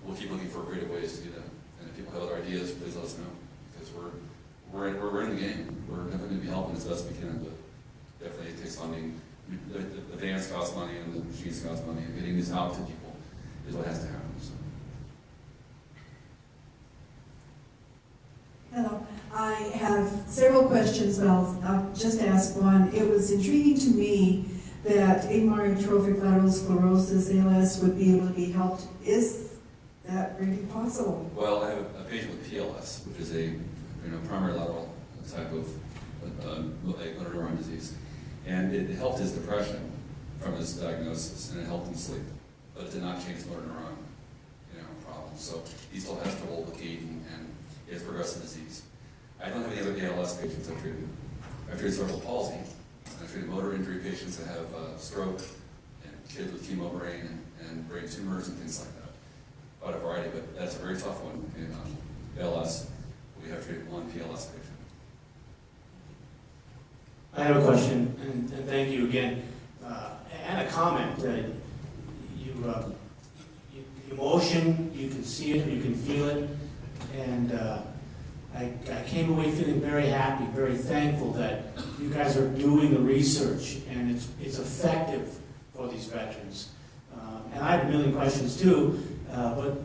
we'll keep looking for creative ways to do that. And if people have other ideas, please let us know, because we're in the game. We're definitely going to be helping as best we can, but definitely it takes funding. The vans cost money and the machines cost money, and getting these out to people is what has to happen. So. Hello. I have several questions, but I'll just ask one. It was intriguing to me that amyotrophic lateral sclerosis, ALS, would be able to be helped. Is that really possible? Well, I have a patient with PLS, which is a primary lateral type of motor neuron disease, and it helped his depression from his diagnosis, and it helped him sleep, but it did not change motor neuron problem. So he still has trouble with gait and he has progressive disease. I don't have any other ALS patients I've treated. I've treated cerebral palsy. I've treated motor injury patients that have stroke, and kids with chemo brain and brain tumors and things like that. Quite a variety, but that's a very tough one. In ALS, we have treated one PLS patient. I have a question, and thank you again, and a comment. Emotion, you can see it, you can feel it, and I came away feeling very happy, very thankful that you guys are doing the research and it's effective for these veterans. And I have a million questions too, but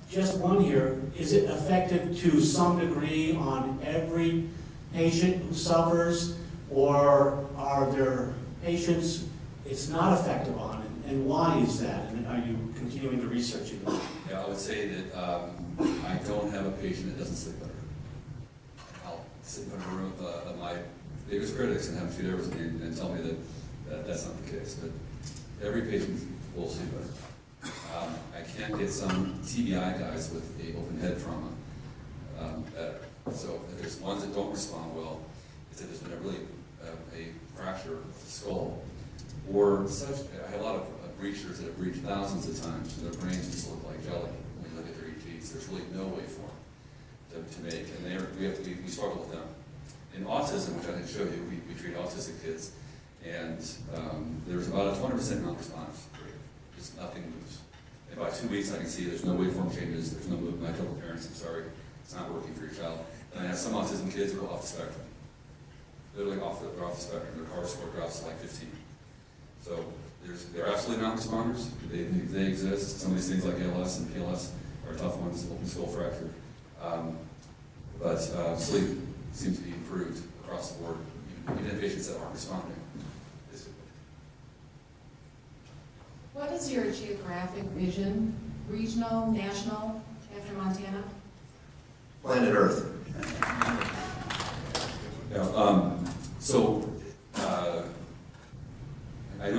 just one here. Is it effective to some degree on every patient who suffers, or are there patients it's not effective on, and why is that? And are you continuing to research it? Yeah, I would say that I don't have a patient that doesn't sleep better. I'll sit in front of a room of my biggest critics and have a few hours and tell me that that's not the case. But every patient will sleep better. I can't get some TBI guys with an open head trauma better. So if there's ones that don't respond well, it's that there's been a fracture of the skull. Or such, I have a lot of breachers that have breached thousands of times, and their brains just look like jelly when you look at their EGs. There's really no way for them to make, and we struggle with them. In autism, which I didn't show you, we treat autistic kids, and there's about a 20% non-response rate. Just nothing moves. And by 2 weeks, I can see there's no waveform changes, there's no movement. I tell the parents, I'm sorry, it's not working for your child. And I have some autism kids who are off the spectrum. Literally they're off the spectrum. Their CAR score drops to like 15. So they're absolutely non-responders. They exist. Some of these things like ALS and PLS are tough ones, open skull fracture. But sleep seems to be improved across the board, even in patients that aren't responding. What is your geographic vision? Regional, national, after Montana? Planet Earth. Yeah, so I know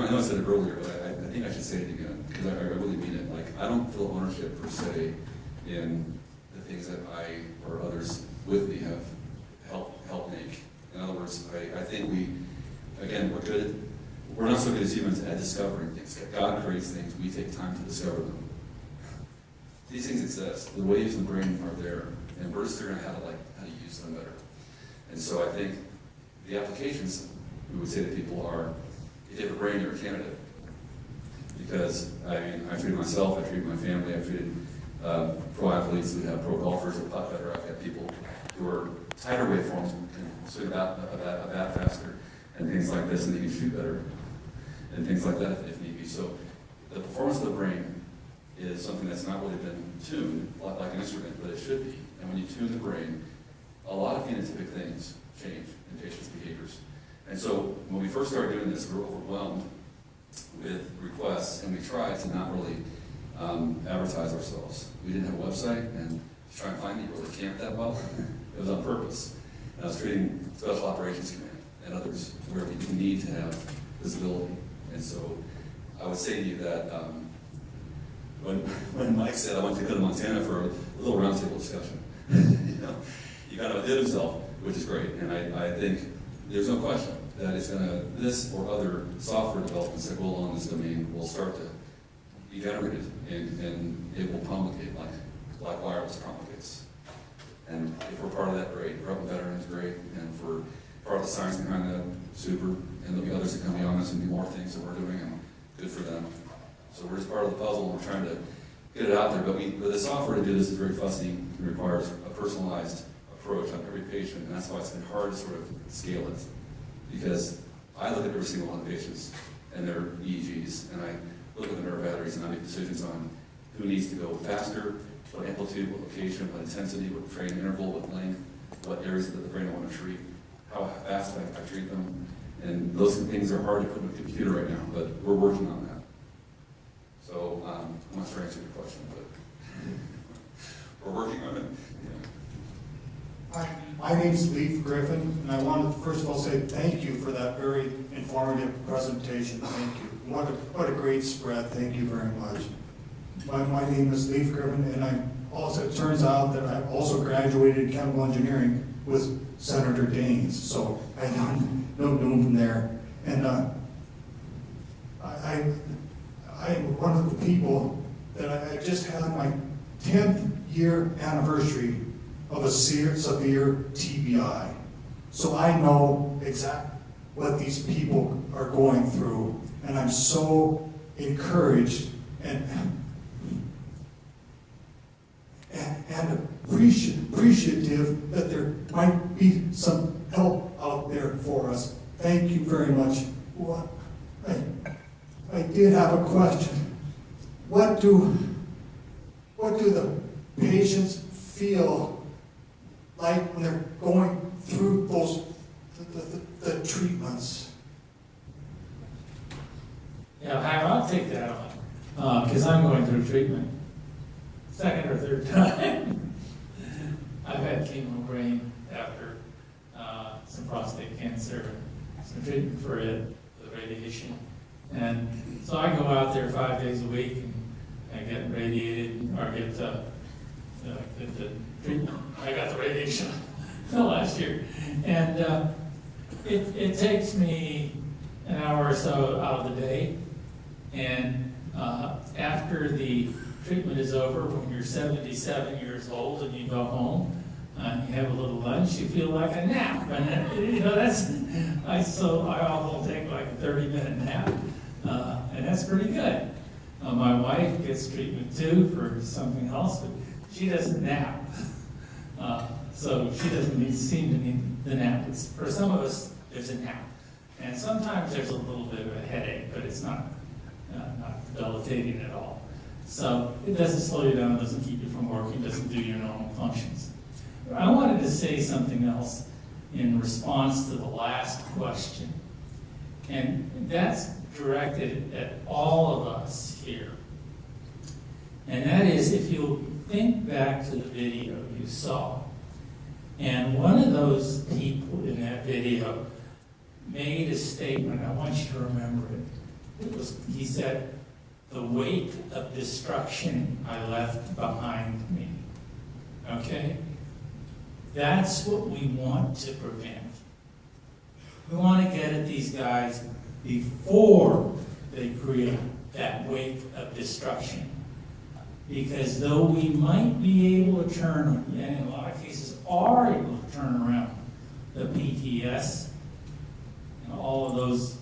earlier, but I think I should say it again, because I really mean it. Like, I don't feel ownership per se in the things that I or others with me have helped make. In other words, I think we're not so good as humans at discovering things. God creates things, we take time to discover them. These things exist. The waves in the brain are there, and we're just figuring out how to use them better. And so I think the applications, we would say to people are, if you have a brain, you're a candidate. Because, I mean, I've treated myself, I've treated my family, I've treated pro athletes, we have pro golfers, a putt better, I've got people who are tighter waveforms, can swing a bat faster, and things like this, and they can shoot better, and things like that if need be. So the performance of the brain is something that's not really been tuned like an instrument, but it should be. And when you tune the brain, a lot of phenotypic things change in patients' behaviors. And so when we first started doing this, we were overwhelmed with requests, and we tried to not really advertise ourselves. We didn't have a website, and to try and find me really camped that well. It was on purpose. And I was treating Special Operations Command and others where we need to have visibility. And so I would say to you that when Mike said I wanted to go to Montana for a little roundtable discussion, he kind of did himself, which is great. And I think there's no question that it's going to, this or other software developments that go along this domain will start to be generated, and it will promulgate like wireless promulgates. And if we're part of that, great. If we're helping veterans, great. And if we're part of the science behind that, super. And there'll be others that come beyond us and do more things that we're doing, and good for them. So we're just part of the puzzle, and we're trying to get it out there. But the software to do this is very fussy. It requires a personalized approach on every patient, and that's why it's been hard to sort of scale it. Because I look at every single one of the patients and their EEGs, and I look at the nerve batteries, and I make decisions on who needs to go faster, what amplitude, what location, what intensity, what training interval, what length, what areas of the brain I want to treat, how fast I treat them. And those things are hard to put in a computer right now, but we're working on that. So I'm not sure I answered your question, but we're working on it. Hi, my name's Leif Griffin, and I wanted to first of all say thank you for that very informative presentation. Thank you. What a great spread. Thank you very much. My name is Leif Griffin, and it turns out that I also graduated chemical engineering with Senator Daines, so I know him from there. And I'm one of the people that I just had my 10th year anniversary of a severe TBI. So I know exactly what these people are going through, and I'm so encouraged and appreciative that there might be some help out there for us. Thank you very much. I did have a question. What do the patients feel like when they're going through the treatments? Yeah, I'll take that on, because I'm going through treatment, second or third time. I've had chemo brain after some prostate cancer and some treatment for it, the radiation. And so I go out there 5 days a week and I get radiated, or get the treatment. I got the radiation last year. And it takes me an hour or so out of the day. And after the treatment is over, when you're 77 years old and you go home, you have a little lunch, you feel like a nap. And I often take like a 30-minute nap, and that's pretty good. My wife gets treatment too for something else, but she doesn't nap. So she doesn't seem to need the nap. For some of us, there's a nap. And sometimes there's a little bit of a headache, but it's not debilitating at all. So it doesn't slow you down, it doesn't keep you from working, doesn't do your normal functions. I wanted to say something else in response to the last question. And that's directed at all of us here. And that is, if you'll think back to the video you saw, and one of those people in that video made a statement, I want you to remember it. he said, the wake of destruction I left behind me. Okay? That's what we want to prevent. We want to get at these guys before they create that wake of destruction. Because though we might be able to turn, and in a lot of cases are able to turn around the PTS and all of those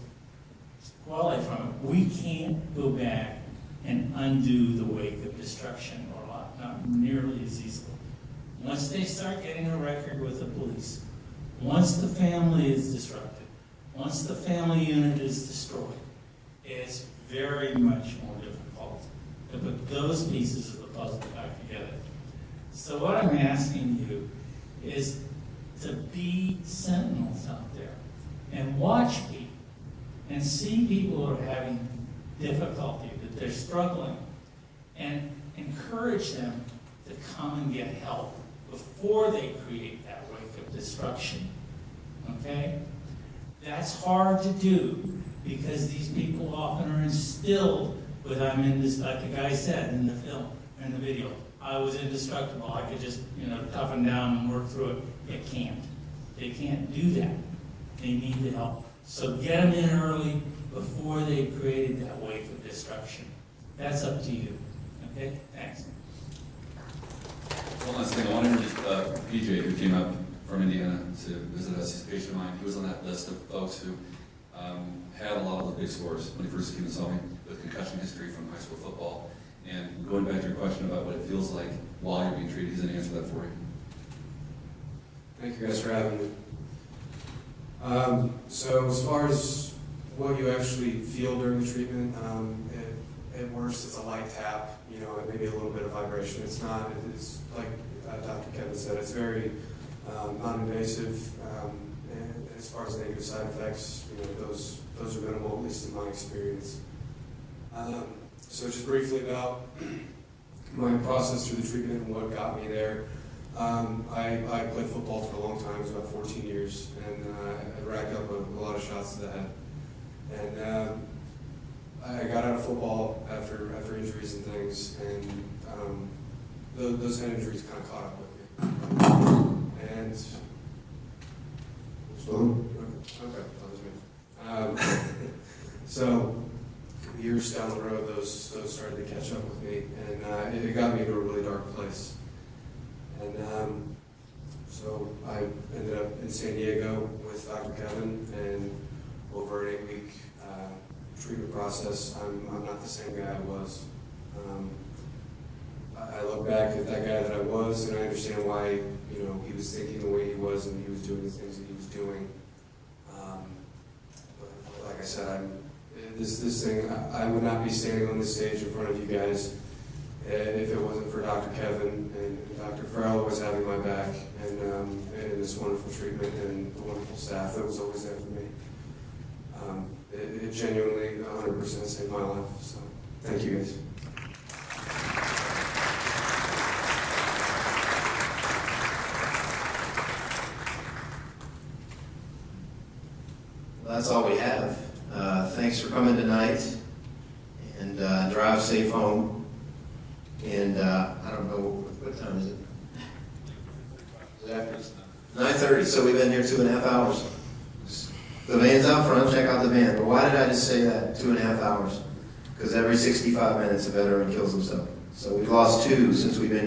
sequelae from it, we can't go back and undo the wake of destruction, or not nearly as easily. Once they start getting a record with the police, once the family is disrupted, once the family unit is destroyed, it's very much more difficult to put those pieces of the puzzle back together. So what I'm asking you is to be sentinels out there and watch people and see people who are having difficulty, that they're struggling, and encourage them to come and get help before they create that wake of destruction. Okay? That's hard to do because these people often are instilled with, I'm in this, like the guy said in the film, in the video, I was indestructible, I could just, toughen down and work through it. They can't. They can't do that. They need the help. So get them in early before they've created that wake of destruction. That's up to you. Okay? Thanks. One last thing, I want to introduce PJ, who came up from Indiana to visit us. He's a patient of mine. He was on that list of folks who had a lot of the big scores when he first came and saw me, with concussion history from high school football. And going back to your question about what it feels like while you're being treated, he's going to answer that for you. Thank you guys for having me. So as far as what you actually feel during the treatment, at worst it's a light tap, maybe a little bit of vibration. It's not, it's like Dr. Kevin said, it's very non-invasive. And as far as negative side effects, those are minimal, at least in my experience. So just briefly about my process through the treatment and what got me there. I played football for a long time, it was about 14 years, and I racked up a lot of shots to the head. And I got out of football after injuries and things, and those head injuries kind of caught up with me. And okay, that was me. So years down the road, those started to catch up with me, and it got me into a really dark place. And so I ended up in San Diego with Dr. Kevin, and over an 8-week treatment process, I'm not the same guy I was. I look back at that guy that I was, and I understand why he was thinking the way he was, and he was doing the things that he was doing. But like I said, this thing, I would not be standing on this stage in front of you guys if it wasn't for Dr. Kevin and Dr. Farrell was having my back, and this wonderful treatment and the wonderful staff that was always there for me. It genuinely 100% saved my life, so thank you guys. Well, that's all we have. Thanks for coming tonight, and drive safe home. And I don't know, what time is it? Is it after? 9:30, so we've been here 2.5 hours. The van's out front, check out the van. But why did I just say that, 2.5 hours? Because every 65 minutes a veteran kills himself. So we've lost 2 since we've been here.